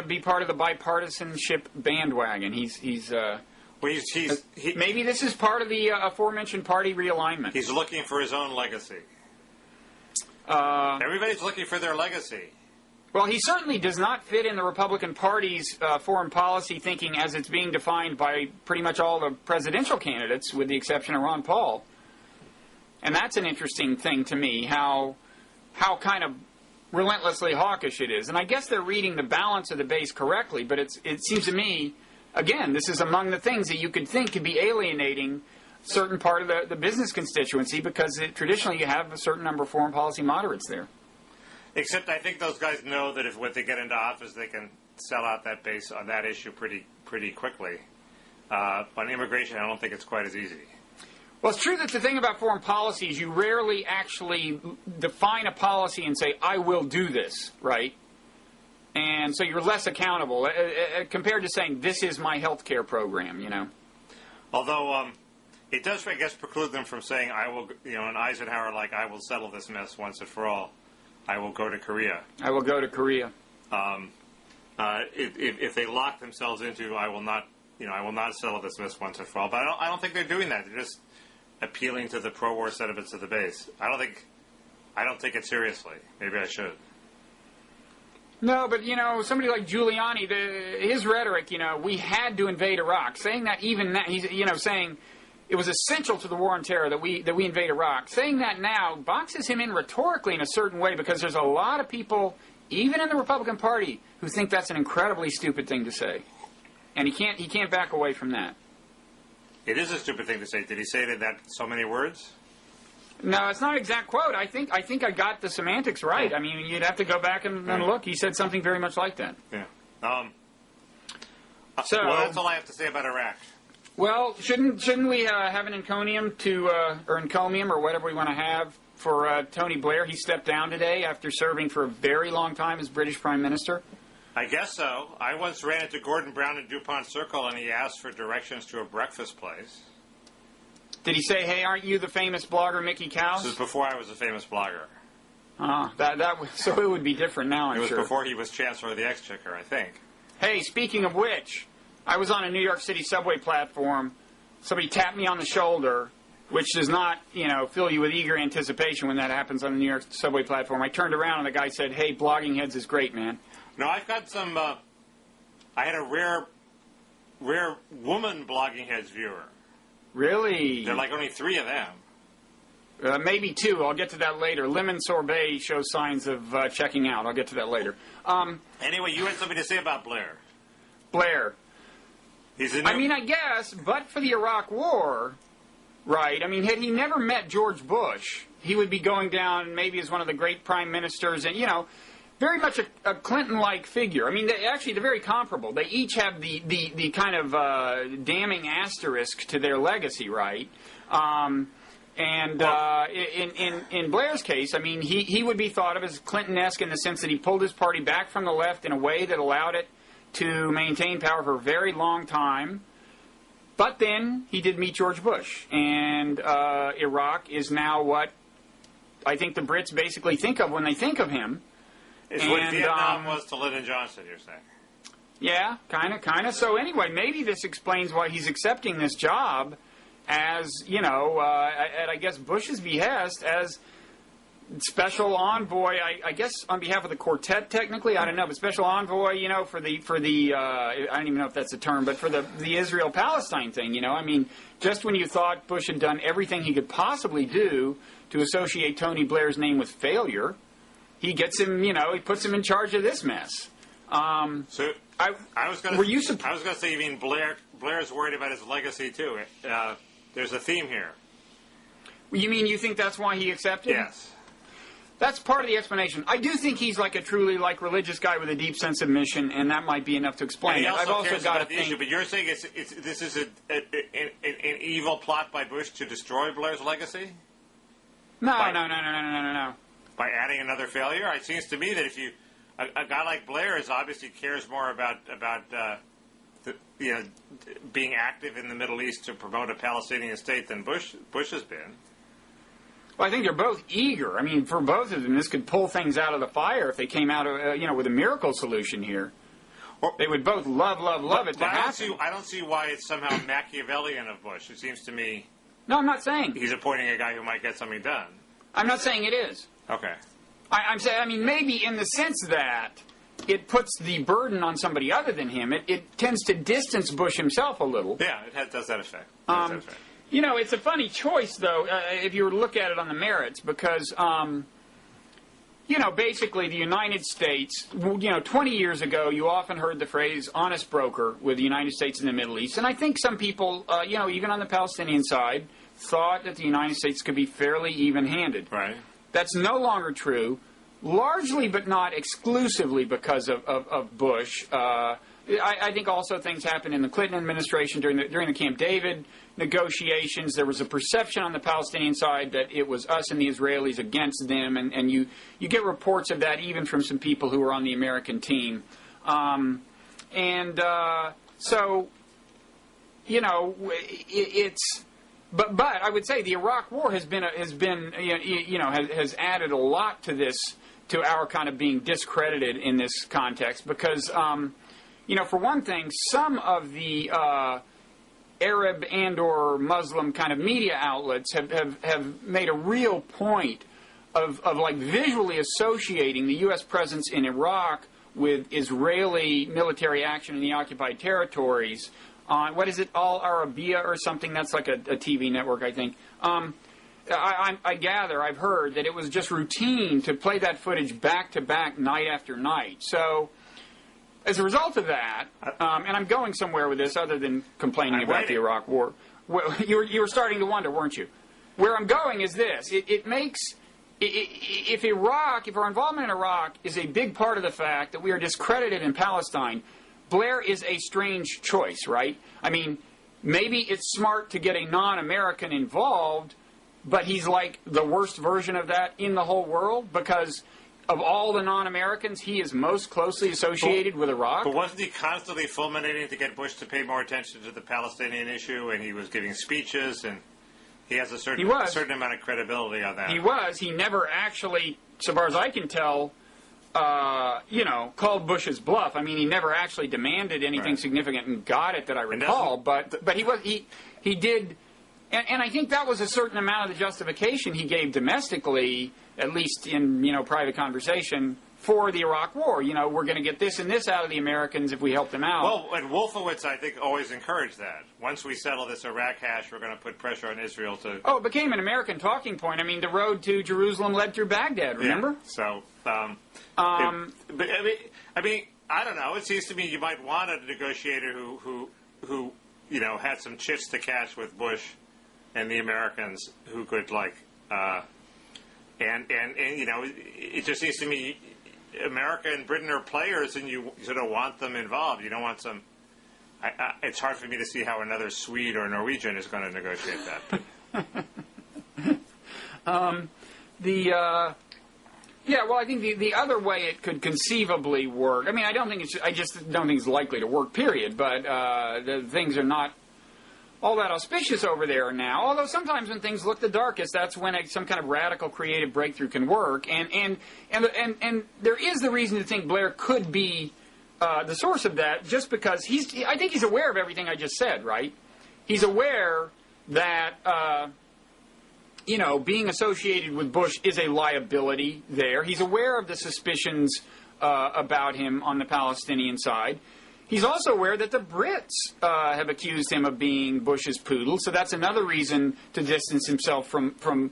be part of the bipartisanship bandwagon. Maybe this is part of the aforementioned party realignment. He's looking for his own legacy. Everybody's looking for their legacy. Well, he certainly does not fit in the Republican Party's foreign policy thinking as it's being defined by pretty much all the presidential candidates, with the exception of Ron Paul. And that's an interesting thing to me, how kind of relentlessly hawkish it is. And I guess they're reading the balance of the base correctly, but it seems to me, again, this is among the things that you could think could be alienating certain part of the business constituency, because traditionally you have a certain number of foreign policy moderates there. Except I think those guys know that if when they get into office, they can sell out that base on that issue pretty quickly. On immigration, I don't think it's quite as easy. Well, it's true that the thing about foreign policy is you rarely actually define a policy and say, I will do this, right? And so you're less accountable compared to saying, this is my health care program, Although it does, I guess, preclude them from saying, I will, an Eisenhower I will settle this mess once and for all. I will go to Korea. I will go to Korea. If they lock themselves into, I will not settle this mess once and for all. But I don't think they're doing that. They're just appealing to the pro-war sentiments of the base. I don't think I don't take it seriously. Maybe I should. No, but, somebody like Giuliani, his rhetoric, we had to invade Iraq. Saying that he's, saying it was essential to the war on terror that we invade Iraq. Saying that now boxes him in rhetorically in a certain way because there's a lot of people, even in the Republican Party, who think that's an incredibly stupid thing to say. And he can't back away from that. It is a stupid thing to say. Did he say it in that so many words? No, it's not an exact quote. I think I got the semantics right. Yeah. I mean, you'd have to go back and look. He said something very much like that. Yeah. So well, that's all I have to say about Iraq. Well, shouldn't we have an encomium or encomium or whatever we want to have for Tony Blair? He stepped down today after serving for a very long time as British Prime Minister. I guess so. I once ran into Gordon Brown in DuPont Circle, and he asked for directions to a breakfast place. Did he say, "Hey, aren't you the famous blogger Mickey Couse?" This was before I was a famous blogger. So it would be different now, I'm sure. It was before he was Chancellor of the Exchequer, I think. Hey, speaking of which, I was on a New York City subway platform. Somebody tapped me on the shoulder, which does not, fill you with eager anticipation when that happens on the New York subway platform. I turned around and the guy said, "Hey, Blogging Heads is great, man." No, I've got some. I had a rare woman Blogging Heads viewer. Really? There are like only 3 of them. Maybe 2. I'll get to that later. Lemon Sorbet shows signs of checking out. I'll get to that later. Anyway, you had something to say about Blair. Blair. I guess, but for the Iraq War, right? I mean, had he never met George Bush, he would be going down maybe as one of the great prime ministers and, very much a Clinton-like figure. I mean, they're very comparable. They each have the kind of damning asterisk to their legacy, right? In Blair's case, I mean, he would be thought of as Clinton-esque in the sense that he pulled his party back from the left in a way that allowed it to maintain power for a very long time. But then he did meet George Bush, and Iraq is now what I think the Brits basically think of when they think of him. It's what Vietnam was to Lyndon Johnson, you're saying. Yeah, kind of. So anyway, maybe this explains why he's accepting this job as, at I guess Bush's behest as special envoy, I guess on behalf of the quartet technically, I don't know, but special envoy, for the I don't even know if that's a term, but for the Israel-Palestine thing, I mean, just when you thought Bush had done everything he could possibly do to associate Tony Blair's name with failure, he gets him, he puts him in charge of this mess. I was going to say, you mean Blair's worried about his legacy too. There's a theme here. You mean you think that's why he accepted? Yes. That's part of the explanation. I do think he's like a truly religious guy with a deep sense of mission, and that might be enough to explain it. I've also got to think issue, but you're saying this is an evil plot by Bush to destroy Blair's legacy? No. By adding another failure? It seems to me that if a guy like Blair obviously cares more about being active in the Middle East to promote a Palestinian state than Bush has been. Well, I think they're both eager. I mean, for both of them, this could pull things out of the fire if they came out of, with a miracle solution here. They would both love it to happen. I don't see why it's somehow Machiavellian of Bush. It seems to me... No, I'm not saying. He's appointing a guy who might get something done. I'm not saying it is. Okay. I'm saying, maybe in the sense that it puts the burden on somebody other than him. It tends to distance Bush himself a little. Yeah, it does that effect. It's a funny choice, though, if you were to look at it on the merits, because, basically the United States, 20 years ago, you often heard the phrase honest broker with the United States in the Middle East. And I think some people, even on the Palestinian side, thought that the United States could be fairly even-handed. Right. That's no longer true, largely but not exclusively because of Bush. I think also things happened in the Clinton administration during the Camp David negotiations. There was a perception on the Palestinian side that it was us and the Israelis against them, and you get reports of that even from some people who were on the American team. But I would say the Iraq War has added a lot to this, to our kind of being discredited in this context, because for one thing, some of the Arab and or Muslim kind of media outlets have made a real point of like visually associating the U.S. presence in Iraq with Israeli military action in the occupied territories on, what is it, Al Arabiya or something? That's like a TV network, I think. I gather, I've heard, that it was just routine to play that footage back-to-back, night after night. So, as a result of that, and I'm going somewhere with this other than complaining about the Iraq War. Well, you were starting to wonder, weren't you? Where I'm going is this. It makes... If our involvement in Iraq is a big part of the fact that we are discredited in Palestine, Blair is a strange choice, right? I mean, maybe it's smart to get a non-American involved, but he's like the worst version of that in the whole world because of all the non-Americans, he is most closely associated with Iraq. But wasn't he constantly fulminating to get Bush to pay more attention to the Palestinian issue, and he was giving speeches, and he has a certain amount of credibility on that. He was. He never actually, so far as I can tell, called Bush's bluff. I mean, he never actually demanded anything significant and got it that I recall. But he did, and I think that was a certain amount of the justification he gave domestically, at least in private conversation, for the Iraq War. We're going to get this and this out of the Americans if we help them out. Well, and Wolfowitz, I think, always encouraged that. Once we settle this Iraq hash, we're going to put pressure on Israel to... Oh, it became an American talking point. I mean, the road to Jerusalem led through Baghdad, remember? Yeah. So, but I mean, I don't know. It seems to me you might want a negotiator who had some chips to cash with Bush and the Americans who could, it just seems to me... America and Britain are players, and you sort of want them involved. You don't want some... it's hard for me to see how another Swede or Norwegian is going to negotiate that. I think the other way it could conceivably work... I mean, I just don't think it's likely to work, period. But the things are not all that auspicious over there now. Although sometimes when things look the darkest, that's when some kind of radical creative breakthrough can work. And there is the reason to think Blair could be the source of that, just because I think he's aware of everything I just said, right? He's aware that being associated with Bush is a liability there. He's aware of the suspicions about him on the Palestinian side. He's also aware that the Brits have accused him of being Bush's poodle, so that's another reason to distance himself from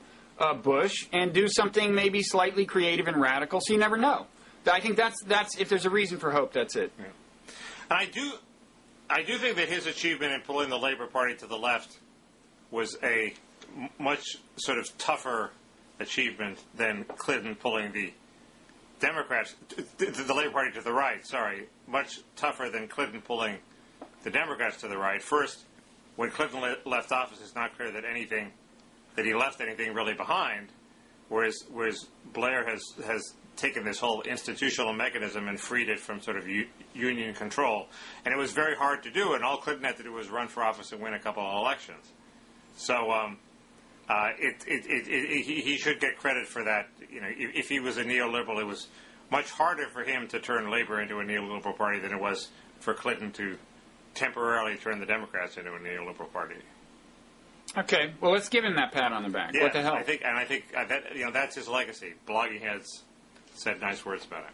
Bush and do something maybe slightly creative and radical. So you never know. I think that's if there's a reason for hope, that's it. Yeah. And I do think that his achievement in pulling the Labour Party to the left was a much sort of tougher achievement than Clinton pulling the Democrats, the Labour Party to the right, much tougher than Clinton pulling the Democrats to the right. First, when Clinton left office, it's not clear that he left anything really behind, whereas Blair has taken this whole institutional mechanism and freed it from sort of union control. And it was very hard to do, and all Clinton had to do was run for office and win a couple of elections. So he should get credit for that. If he was a neoliberal, it was much harder for him to turn Labor into a neoliberal party than it was for Clinton to temporarily turn the Democrats into a neoliberal party. Okay, well, let's give him that pat on the back. Yeah, what the hell? I think that that's his legacy. Blogging Heads said nice words about it.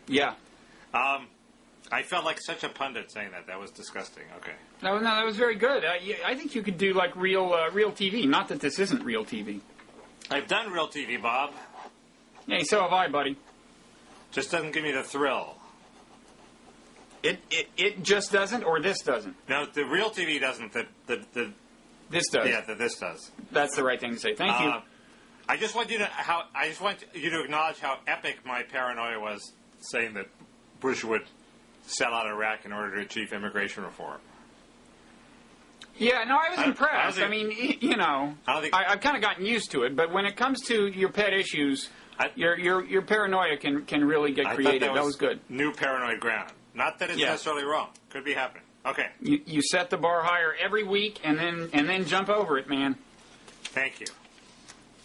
Yeah. I felt like such a pundit saying that. That was disgusting. Okay. No, that was very good. I think you could do like real TV. Not that this isn't real TV. I've done real TV, Bob. Hey, so have I, buddy. Just doesn't give me the thrill. It just doesn't, or this doesn't? No, the real TV doesn't. This does. Yeah, this does. That's the right thing to say. Thank you. I just want you to acknowledge how epic my paranoia was, saying that Bush would sell out Iraq in order to achieve immigration reform. Yeah, no, I was impressed. I mean, I've kind of gotten used to it, but when it comes to your pet issues, your paranoia can really get creative. That was good. New paranoid ground. Not that it's necessarily wrong. Could be happening. Okay. You set the bar higher every week, and then jump over it, man. Thank you.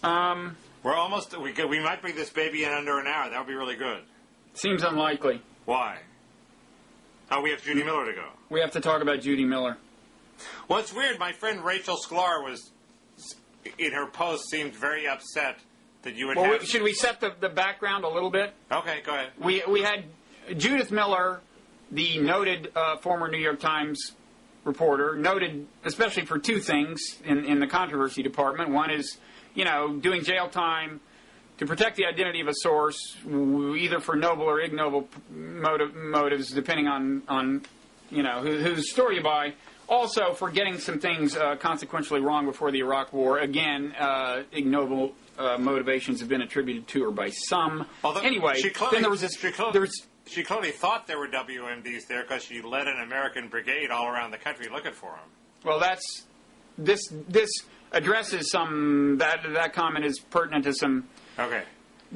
We're almost. We might bring this baby in under an hour. That would be really good. Seems unlikely. Why? Oh, we have Judy Miller to go. We have to talk about Judy Miller. Well, it's weird. My friend Rachel Sklar in her post, seemed very upset that you would Well, have... should we set the background a little bit? Okay, go ahead. We had Judith Miller, the noted former New York Times reporter, noted especially for two things in the controversy department. One is, doing jail time to protect the identity of a source, either for noble or ignoble motives, depending on whose story you buy. Also, for getting some things consequentially wrong before the Iraq War. Again, ignoble motivations have been attributed to her by some. Although anyway, then there was this... She clearly thought there were WMDs there because she led an American brigade all around the country looking for them. Well, this addresses some... That comment is pertinent to some... Okay.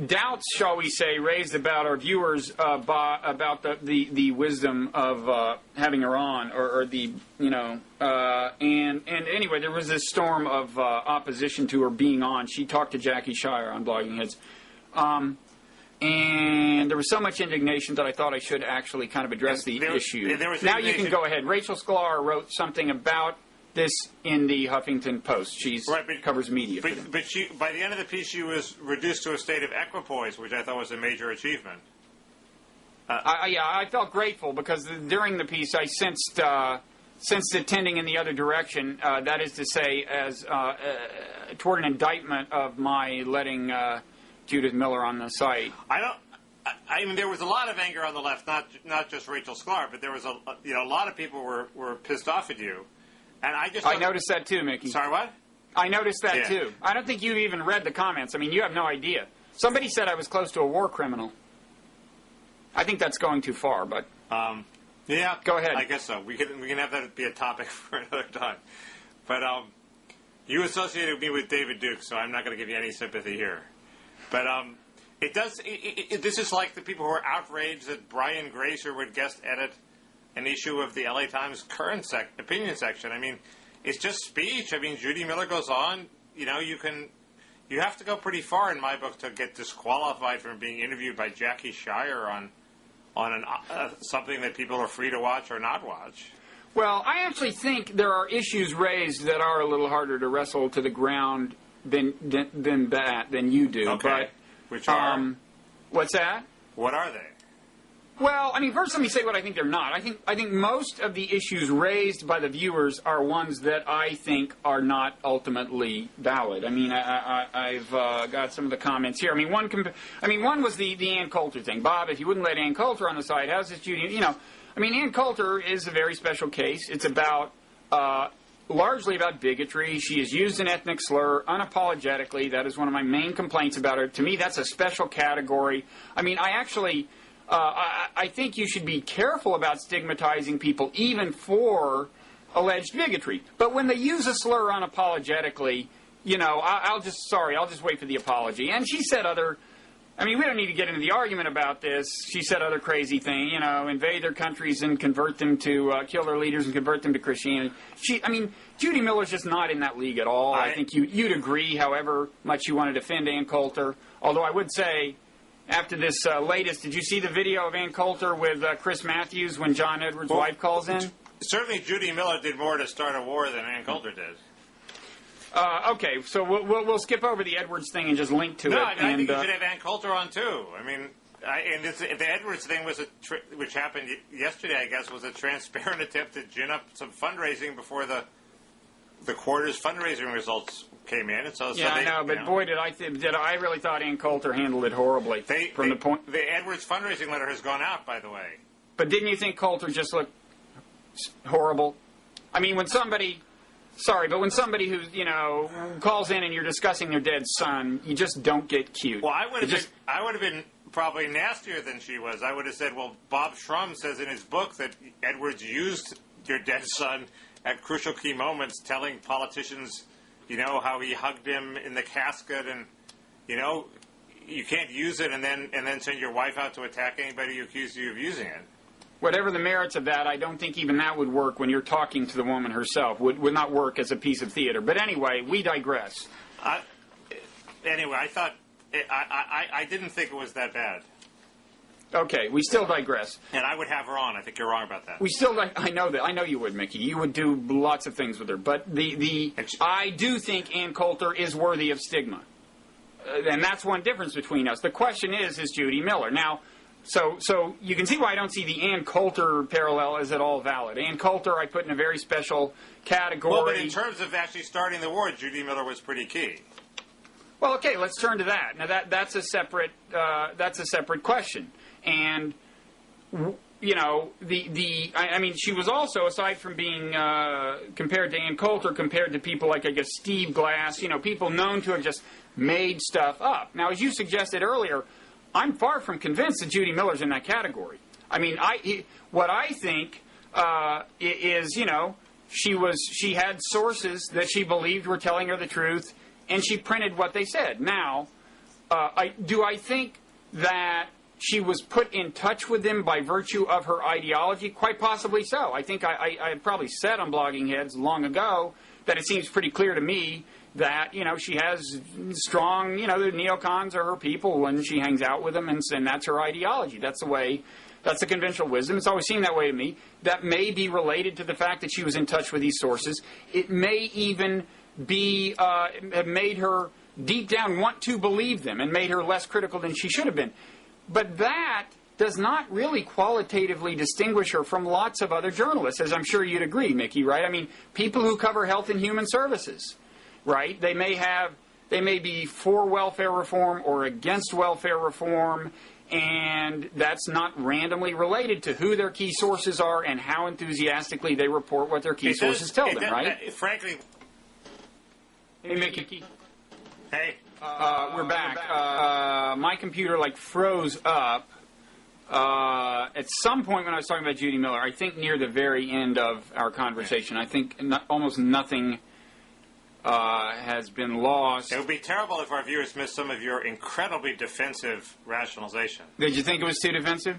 Doubts, shall we say, raised about our viewers about the wisdom of having her on, or the and anyway, there was this storm of opposition to her being on. She talked to Jackie Shire on Blogging Heads, and there was so much indignation that I thought I should actually kind of address the issue. Now you can go ahead. Rachel Sklar wrote something about this in the Huffington Post. She's covers media. But she, by the end of the piece, she was reduced to a state of equipoise, which I thought was a major achievement. I felt grateful because during the piece I sensed it tending in the other direction. That is to say, as toward an indictment of my letting Judith Miller on the site. I mean, there was a lot of anger on the left, not just Rachel Sklar, but there was a lot of people were pissed off at you. And I noticed that too, Mickey. Sorry, what? I noticed that too. I don't think you even read the comments. I mean, you have no idea. Somebody said I was close to a war criminal. I think that's going too far, but yeah, go ahead. I guess so. We can have that be a topic for another time. But you associated me with David Duke, so I'm not going to give you any sympathy here. But it does. This is like the people who are outraged that Brian Grazer would guest edit an issue of the LA Times current opinion section. I mean, it's just speech. I mean, Judy Miller goes on. You have to go pretty far in my book to get disqualified from being interviewed by Jackie Shire on something that people are free to watch or not watch. Well, I actually think there are issues raised that are a little harder to wrestle to the ground than you do. Okay. But, which are? What's that? What are they? Well, I mean, first let me say what I think they're not. I think most of the issues raised by the viewers are ones that I think are not ultimately valid. I mean, I've got some of the comments here. I mean, one was the Ann Coulter thing. Bob, if you wouldn't let Ann Coulter on the site, how's this Judy? I mean, Ann Coulter is a very special case. It's about largely about bigotry. She has used an ethnic slur unapologetically. That is one of my main complaints about her. To me, that's a special category. I mean, I think you should be careful about stigmatizing people even for alleged bigotry. But when they use a slur unapologetically, I'll just wait for the apology. And she said we don't need to get into the argument about this. She said other crazy things, invade their countries and convert them to, kill their leaders and convert them to Christianity. Judy Miller's just not in that league at all. I think you'd agree, however much you want to defend Ann Coulter. Although I would say, after this latest, did you see the video of Ann Coulter with Chris Matthews when John Edwards' wife calls in? Certainly Judy Miller did more to start a war than Ann Coulter did. Okay, so we'll skip over the Edwards thing and just link to it. No, I think you should have Ann Coulter on too. I mean, the Edwards thing was which happened yesterday, I guess, was a transparent attempt to gin up some fundraising before the quarter's fundraising results came in. I know, but boy, I really thought Ann Coulter handled it horribly. The Edwards fundraising letter has gone out, by the way. But didn't you think Coulter just looked horrible? I mean, when somebody who calls in and you're discussing their dead son, you just don't get cute. Well, I would have been probably nastier than she was. I would have said, well, Bob Shrum says in his book that Edwards used your dead son at crucial key moments, telling politicians, how he hugged him in the casket, and you can't use it and then send your wife out to attack anybody who accused you of using it. Whatever the merits of that, I don't think even that would work when you're talking to the woman herself. Would not work as a piece of theater. But anyway, we digress. Anyway, I thought I didn't think it was that bad. Okay, we still digress. And I would have her on. I think you're wrong about that. I know that. I know you would, Mickey. You would do lots of things with her. But I do think Ann Coulter is worthy of stigma. and that's one difference between us. The question is Judy Miller. Now, so you can see why I don't see the Ann Coulter parallel as at all valid. Ann Coulter I put in a very special category. Well, but in terms of actually starting the war, Judy Miller was pretty key. Well, okay, let's turn to that. Now that's a separate question. And you know, I mean, she was also, aside from being compared to Ann Coulter, compared to people like, I guess, Steve Glass, you know, people known to have just made stuff up. Now, as you suggested earlier, I'm far from convinced that Judy Miller's in that category. I mean, what I think is, you know, she had sources that she believed were telling her the truth, and she printed what they said. Now, do I think that she was put in touch with them by virtue of her ideology? Quite possibly so. I think I probably said on Blogging Heads long ago that it seems pretty clear to me that, you know, she has strong, you know, the neocons are her people when she hangs out with them, and that's her ideology. That's the way, that's the conventional wisdom. It's always seemed that way to me. That may be related to the fact that she was in touch with these sources. It may even be, have made her deep down want to believe them and made her less critical than she should have been. But that does not really qualitatively distinguish her from lots of other journalists, as I'm sure you'd agree, Mickey, right? I mean, people who cover health and human services, right? They may be for welfare reform or against welfare reform, and that's not randomly related to who their key sources are and how enthusiastically they report what their key sources tell them, right? Frankly. Hey, Mickey. Hey. We're back. My computer froze up at some point when I was talking about Judy Miller. I think near the very end of our conversation. I think almost nothing has been lost. It would be terrible if our viewers missed some of your incredibly defensive rationalization. Did you think it was too defensive?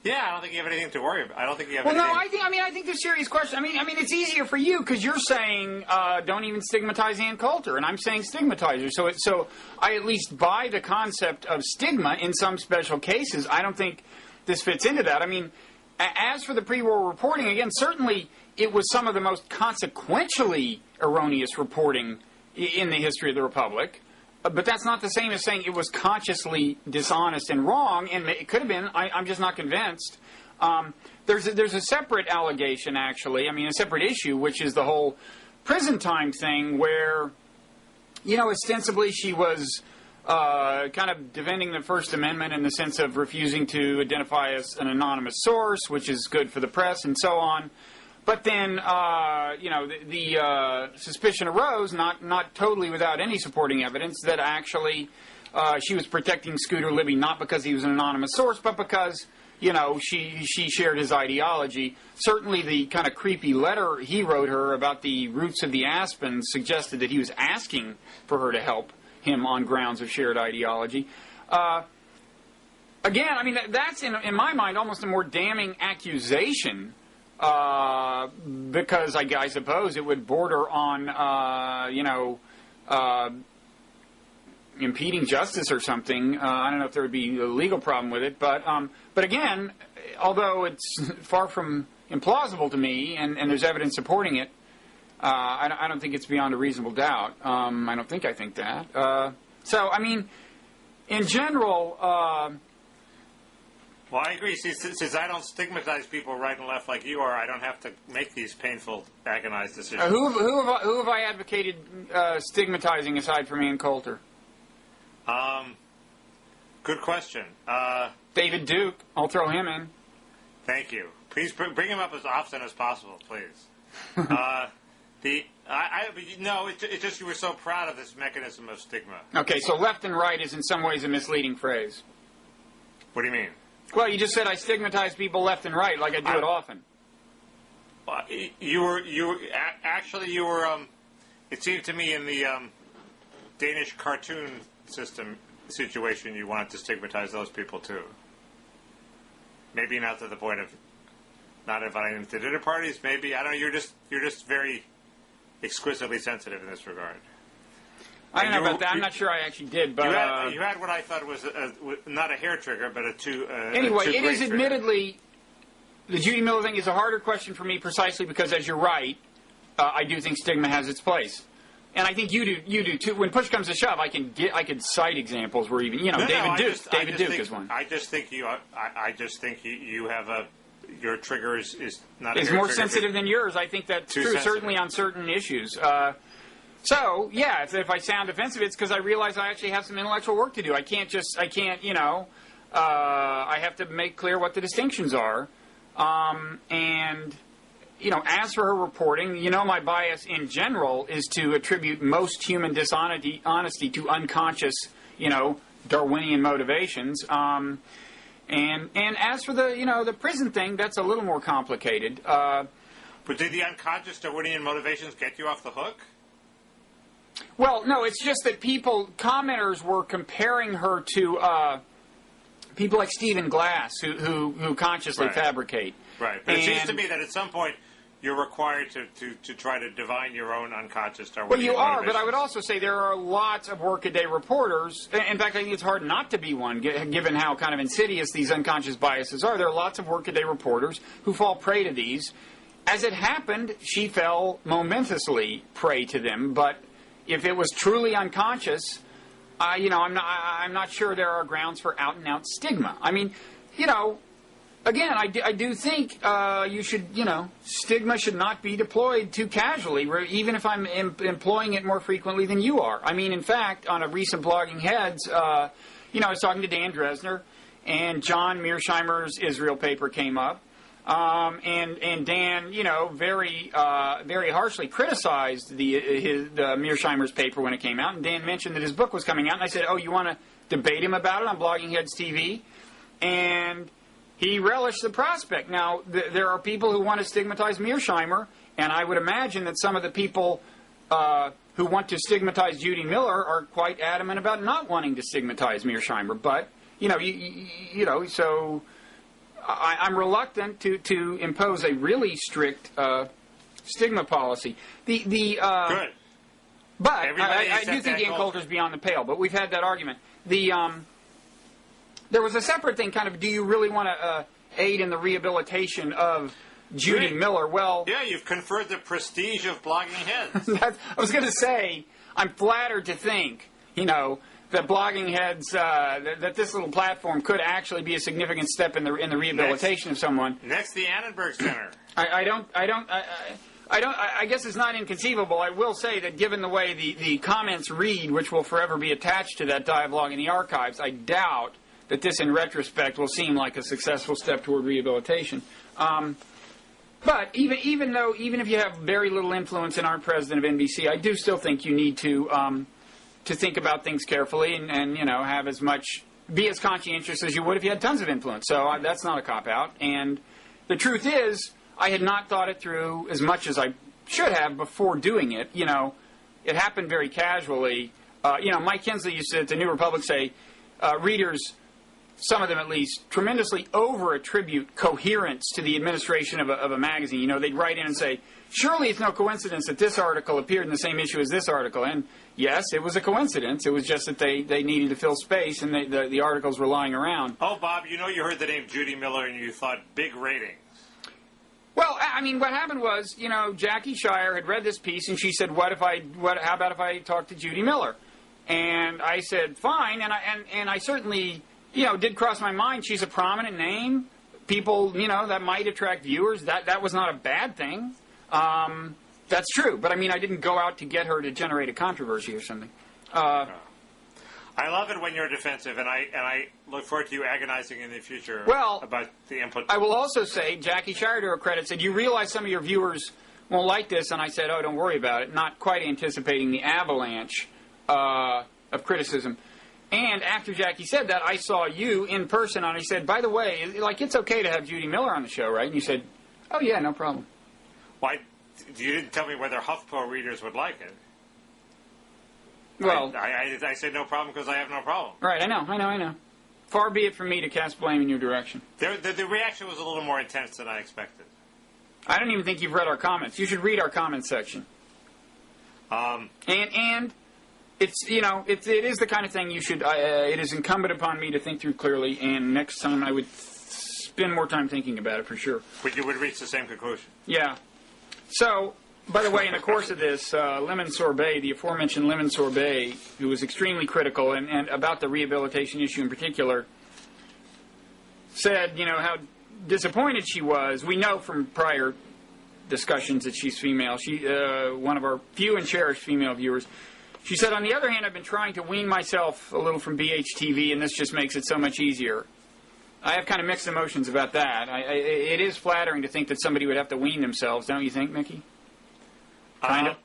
Yeah, I don't think you have anything to worry about. I don't think you have anything. Well, no, I think there's serious questions. I mean, it's easier for you because you're saying don't even stigmatize Ann Coulter, and I'm saying stigmatize her. So I at least buy the concept of stigma in some special cases. I don't think this fits into that. I mean, as for the pre-war reporting, again, certainly it was some of the most consequentially erroneous reporting in the history of the Republic. But that's not the same as saying it was consciously dishonest and wrong, and it could have been. I'm just not convinced. There's a separate allegation, actually. I mean, a separate issue, which is the whole prison time thing, where, you know, ostensibly she was kind of defending the First Amendment in the sense of refusing to identify as an anonymous source, which is good for the press, and so on. But then, you know, the suspicion arose, not totally without any supporting evidence, that actually she was protecting Scooter Libby not because he was an anonymous source, but because, you know, she shared his ideology. Certainly the kind of creepy letter he wrote her about the roots of the aspens suggested that he was asking for her to help him on grounds of shared ideology. Again, I mean, that's, in my mind, almost a more damning accusation, because I suppose it would border on, you know, impeding justice or something. I don't know if there would be a legal problem with it, but again, although it's far from implausible to me, and there's evidence supporting it, I don't think it's beyond a reasonable doubt. I think that. So, I mean, in general. Well, I agree. Since I don't stigmatize people right and left like you are, I don't have to make these painful, agonized decisions. Who have I advocated stigmatizing aside from Ann Coulter? Good question. David Duke. I'll throw him in. Thank you. Please bring him up as often as possible, please. It's just you were so proud of this mechanism of stigma. Okay, so left and right is in some ways a misleading phrase. What do you mean? Well, you just said I stigmatize people left and right, like I do it often. You were actually, it seemed to me in the Danish cartoon situation, you wanted to stigmatize those people too. Maybe not to the point of not inviting them to dinner parties. Maybe, I don't know. You're just very exquisitely sensitive in this regard. I don't know about that. I'm not sure I actually did, but you had what I thought was not a hair trigger, but anyway, it is admittedly the Judy Miller thing is a harder question for me precisely because, as you're right, I do think stigma has its place. Yeah. And I think you do too. When push comes to shove, I could cite examples where even David Duke is one. I just think you have your trigger is not. Is more sensitive than yours. I think that's true. Sensitive. Certainly on certain issues. So yeah, if I sound defensive, it's because I realize I actually have some intellectual work to do. I can't. I have to make clear what the distinctions are, and. As for her reporting, my bias in general is to attribute most human dishonesty to unconscious, Darwinian motivations. And as for the prison thing, that's a little more complicated. But did the unconscious Darwinian motivations get you off the hook? Well, no, it's just that commenters were comparing her to people like Stephen Glass, who consciously fabricate. Right, but it seems to me that at some point you're required to try to divine your own unconscious Darwinian motivations. Well, you are, but I would also say there are lots of workaday reporters. In fact, I think it's hard not to be one, given how kind of insidious these unconscious biases are. There are lots of workaday reporters who fall prey to these. As it happened, she fell momentously prey to them, but if it was truly unconscious, I'm not sure there are grounds for out-and-out stigma. I mean, again, I do think you should, stigma should not be deployed too casually, even if I'm employing it more frequently than you are. I mean, in fact, on a recent Blogging Heads, I was talking to Dan Dresner, and John Mearsheimer's Israel paper came up, and Dan, very harshly criticized Mearsheimer's paper when it came out, and Dan mentioned that his book was coming out, and I said, oh, you want to debate him about it on Blogging Heads TV? And he relished the prospect. Now, there are people who want to stigmatize Mearsheimer, and I would imagine that some of the people who want to stigmatize Judy Miller are quite adamant about not wanting to stigmatize Mearsheimer. But, so I'm reluctant to impose a really strict stigma policy. Good. But I do think Ian Coulter's beyond the pale, but we've had that argument. There was a separate thing, kind of, do you really want to aid in the rehabilitation of Judy Miller? Well, yeah, you've conferred the prestige of Blogging Heads. I was going to say, I'm flattered to think, that Blogging Heads, that this little platform could actually be a significant step in the rehabilitation of someone. Next, the Annenberg Center. I guess it's not inconceivable. I will say that given the way the comments read, which will forever be attached to that dialogue in the archives, I doubt that this, in retrospect, will seem like a successful step toward rehabilitation. But even if you have very little influence and aren't president of NBC, I do still think you need to think about things carefully and have be as conscientious as you would if you had tons of influence. So that's not a cop-out. And the truth is, I had not thought it through as much as I should have before doing it. It happened very casually. Mike Kinsley used to, at the New Republic, say, readers, some of them at least, tremendously over-attribute coherence to the administration of a magazine. They'd write in and say, surely it's no coincidence that this article appeared in the same issue as this article. And yes, it was a coincidence. It was just that they needed to fill space, and the articles were lying around. Oh, Bob, you heard the name Judy Miller and you thought big ratings. Well, I mean, what happened was, Jackie Shire had read this piece, and she said, how about if I talk to Judy Miller? And I said, fine, and I certainly, did cross my mind. She's a prominent name. People, that might attract viewers. That was not a bad thing. That's true. But, I mean, I didn't go out to get her to generate a controversy or something. I love it when you're defensive, and I look forward to you agonizing in the future about the input. I will also say, Jackie Shire, to her credit, said, you realize some of your viewers won't like this, and I said, oh, don't worry about it, not quite anticipating the avalanche of criticism. And after Jackie said that, I saw you in person, and I said, by the way, it's okay to have Judy Miller on the show, right? And you said, oh, yeah, no problem. Why? You didn't tell me whether HuffPo readers would like it. Well, I said no problem because I have no problem. Right, I know. Far be it from me to cast blame in your direction. The reaction was a little more intense than I expected. I don't even think you've read our comments. You should read our comments section. And it's it is the kind of thing you should. It is incumbent upon me to think through clearly. And next time I would spend more time thinking about it for sure. But you would reach the same conclusion. Yeah. So By the way, in the course of this, Lemon Sorbet, the aforementioned Lemon Sorbet, who was extremely critical and about the rehabilitation issue in particular, said, how disappointed she was. We know from prior discussions that she's female. She, one of our few and cherished female viewers. She said, on the other hand, I've been trying to wean myself a little from BHTV, and this just makes it so much easier. I have kind of mixed emotions about that. It is flattering to think that somebody would have to wean themselves, don't you think, Mickey? Kind of.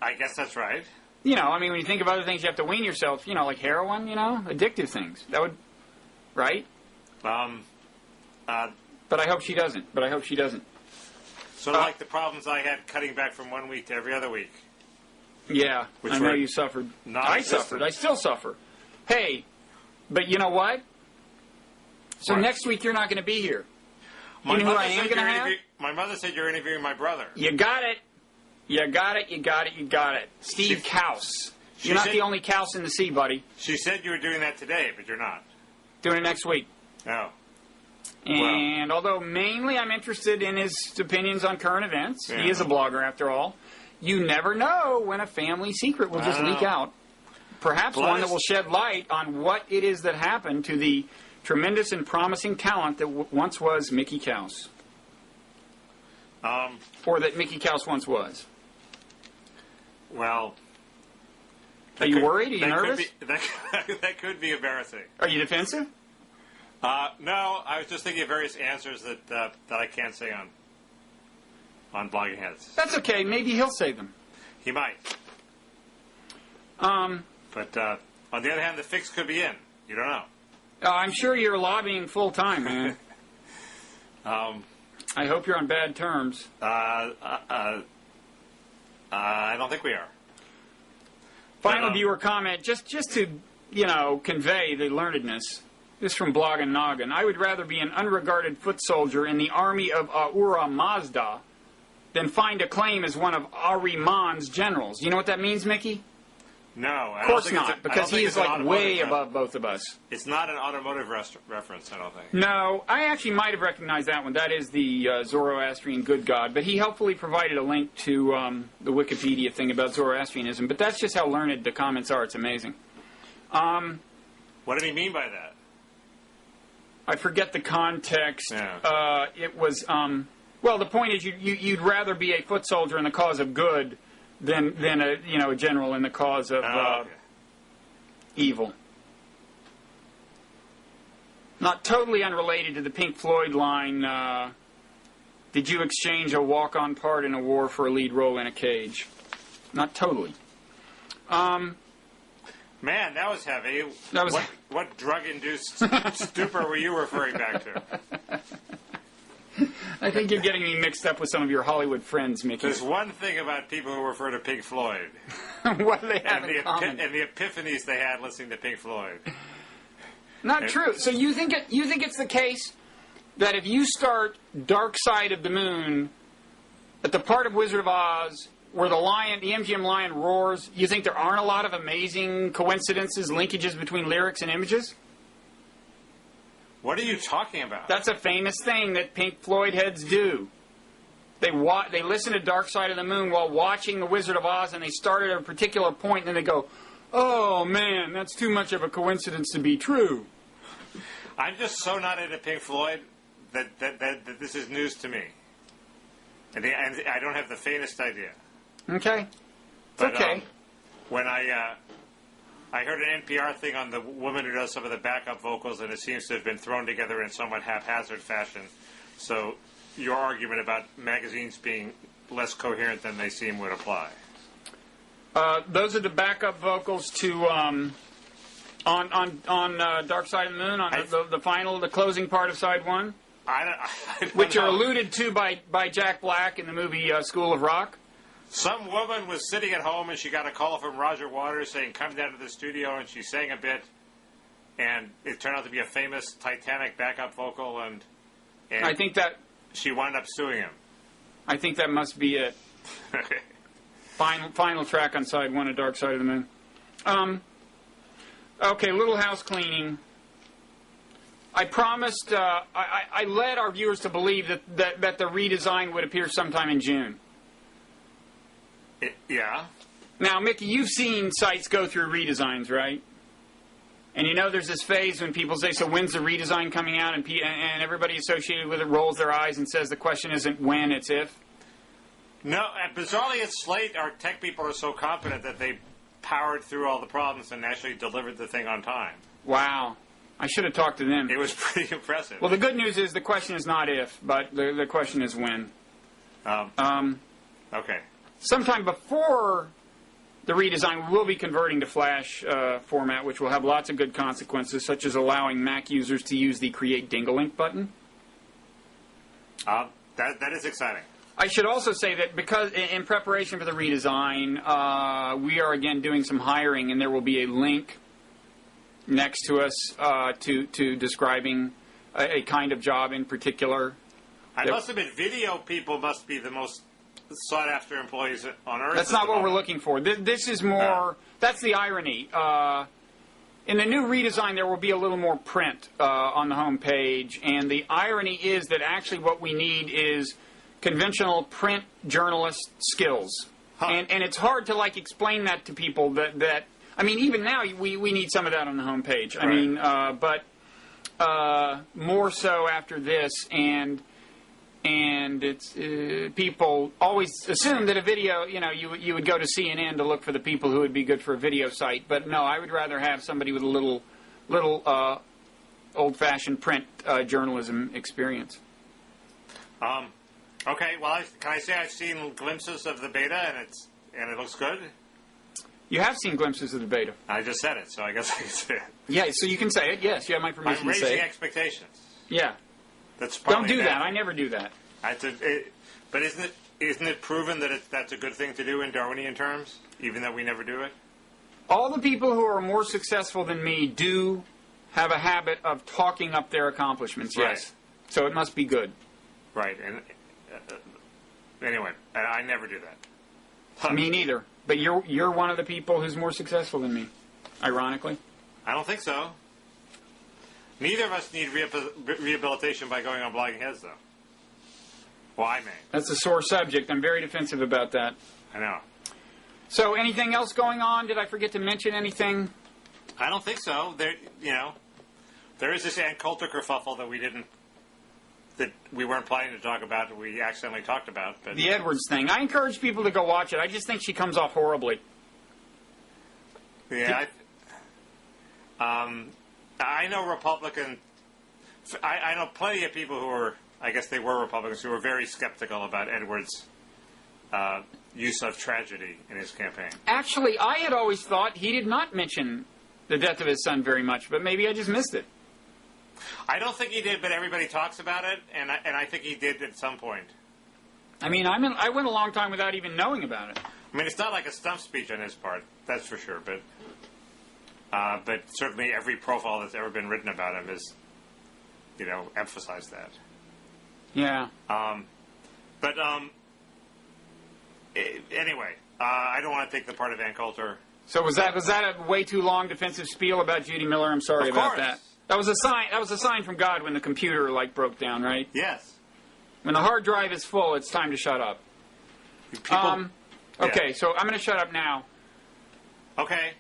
I guess that's right. When you think of other things you have to wean yourself, like heroin, addictive things. That would, right? But I hope she doesn't. Sort of like the problems I had cutting back from 1 week to every other week. Yeah, I know you suffered. I suffered. I still suffer. Hey, but you know what? So next week you're not going to be here. You know who I am going to have? My mother said you're interviewing my brother. You got it. You got it. Steve Kaus. You're not the only Kaus in the sea, buddy. She said you were doing that today, but you're not. Doing it next week. Oh. And although mainly I'm interested in his opinions on current events, he is a blogger after all, you never know when a family secret will just leak out. Perhaps one that will shed light on what it is that happened to the tremendous and promising talent that once was Mickey Kaus. Or that Mickey Kaus once was. Well... Are you worried? Are you nervous? That could be embarrassing. Are you defensive? No, I was just thinking of various answers that I can't say on Blogging Heads. That's okay. Maybe he'll say them. He might. But on the other hand, the fix could be in. You don't know. I'm sure you're lobbying full time, man. I hope you're on bad terms. I don't think we are. Final viewer comment, just to, convey the learnedness. This is from Blog and Noggin. I would rather be an unregarded foot soldier in the army of Ahura Mazda than find a claim as one of Ahriman's generals. You know what that means, Mickey? No. Of course not, because he is way above both of us. It's not an automotive reference, I don't think. No, I actually might have recognized that one. That is the Zoroastrian good god. But he helpfully provided a link to the Wikipedia thing about Zoroastrianism. But that's just how learned the comments are. It's amazing. What did he mean by that? I forget the context. Yeah. It was, well, the point is you'd rather be a foot soldier in the cause of good than a general in the cause of evil. Not totally unrelated to the Pink Floyd line, did you exchange a walk-on part in a war for a lead role in a cage? Not totally. Man, that was heavy. What drug-induced stupor were you referring back to? I think you're getting me mixed up with some of your Hollywood friends, Mickey. There's one thing about people who refer to Pink Floyd. What do they have in common? And the epiphanies they had listening to Pink Floyd. Not true. So you think it's the case that if you start Dark Side of the Moon at the part of Wizard of Oz where the MGM lion roars, you think there aren't a lot of amazing coincidences, linkages between lyrics and images? What are you talking about? That's a famous thing that Pink Floyd heads do. They listen to Dark Side of the Moon while watching The Wizard of Oz, and they start at a particular point, and then they go, oh, man, that's too much of a coincidence to be true. I'm just so not into Pink Floyd that this is news to me. And I don't have the faintest idea. Okay. It's okay. When I heard an NPR thing on the woman who does some of the backup vocals, and it seems to have been thrown together in somewhat haphazard fashion. So your argument about magazines being less coherent than they seem would apply. Those are the backup vocals to on Dark Side of the Moon, on the closing part of side one, I don't which know. are alluded to by Jack Black in the movie School of Rock. Some woman was sitting at home and she got a call from Roger Waters saying, come down to the studio, and she sang a bit, and it turned out to be a famous Titanic backup vocal, and I think that she wound up suing him. I think that must be it. Okay. Final track on side one of Dark Side of the Moon. Okay, little house cleaning. I promised, I led our viewers to believe that the redesign would appear sometime in June. Yeah. Now, Mickey, you've seen sites go through redesigns, right? And you know there's this phase when people say, so when's the redesign coming out? And everybody associated with it rolls their eyes and says the question isn't when, it's if. No, bizarrely at Slate, our tech people are so confident that they powered through all the problems and actually delivered the thing on time. Wow. I should have talked to them. It was pretty impressive. Well, the good news is the question is not if, but the question is when. Okay. Sometime before the redesign, we will be converting to Flash format, which will have lots of good consequences, such as allowing Mac users to use the Create Dinglink button. That is exciting. I should also say that because in preparation for the redesign, we are again doing some hiring, and there will be a link next to us to describing a kind of job in particular. I must admit, video people must be the most sought-after employees on Earth. That's not what we're looking for. This is more... No. That's the irony. In the new redesign, there will be a little more print on the home page, and the irony is that actually what we need is conventional print journalist skills. Huh. And it's hard to, explain that to people that I mean, even now, we need some of that on the home page. Right. I mean, but more so after this, and it's people always assume that a video, you would go to CNN to look for the people who would be good for a video site. But no, I would rather have somebody with a little old-fashioned print journalism experience. Okay, well, can I say I've seen glimpses of the beta and it looks good? You have seen glimpses of the beta. I just said it, so I guess I can say it. Yeah, so you can say it. Yes, you have my permission to say it. I'm raising expectations. Yeah. Don't do that. I never do that. But isn't it proven that that's a good thing to do in Darwinian terms, even though we never do it? All the people who are more successful than me do have a habit of talking up their accomplishments, yes. Right. So it must be good. Right. And anyway, I never do that. Me neither. But you're one of the people who's more successful than me, ironically. I don't think so. Neither of us need rehabilitation by going on Blogging Heads, though. Well, I may. That's a sore subject. I'm very defensive about that. I know. So, anything else going on? Did I forget to mention anything? I don't think so. There is this Ann Coulter kerfuffle that we weren't planning to talk about, that we accidentally talked about. But the Edwards thing. I encourage people to go watch it. I just think she comes off horribly. Yeah. I know Republican... I know plenty of people who are... I guess they were Republicans who were very skeptical about Edwards' use of tragedy in his campaign. Actually, I had always thought he did not mention the death of his son very much, but maybe I just missed it. I don't think he did, but everybody talks about it, and I think he did at some point. I mean, I went a long time without even knowing about it. I mean, it's not like a stump speech on his part, that's for sure, but certainly every profile that's ever been written about him has, emphasized that. Yeah. Anyway, I don't want to take the part of Ann Coulter. So was that a way too long defensive spiel about Judy Miller? I'm sorry about that. That was a sign. That was a sign from God when the computer broke down, right? Yes. When the hard drive is full, it's time to shut up. Okay, so I'm going to shut up now. Okay.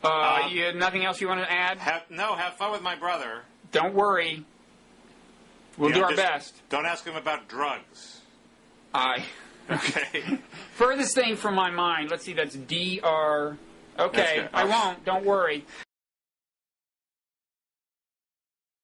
You had nothing else you want to add? Have fun with my brother. Don't worry. We'll do our best. Don't ask him about drugs. Okay. Furthest thing from my mind. Let's see, that's DR. Okay, I won't. Don't worry.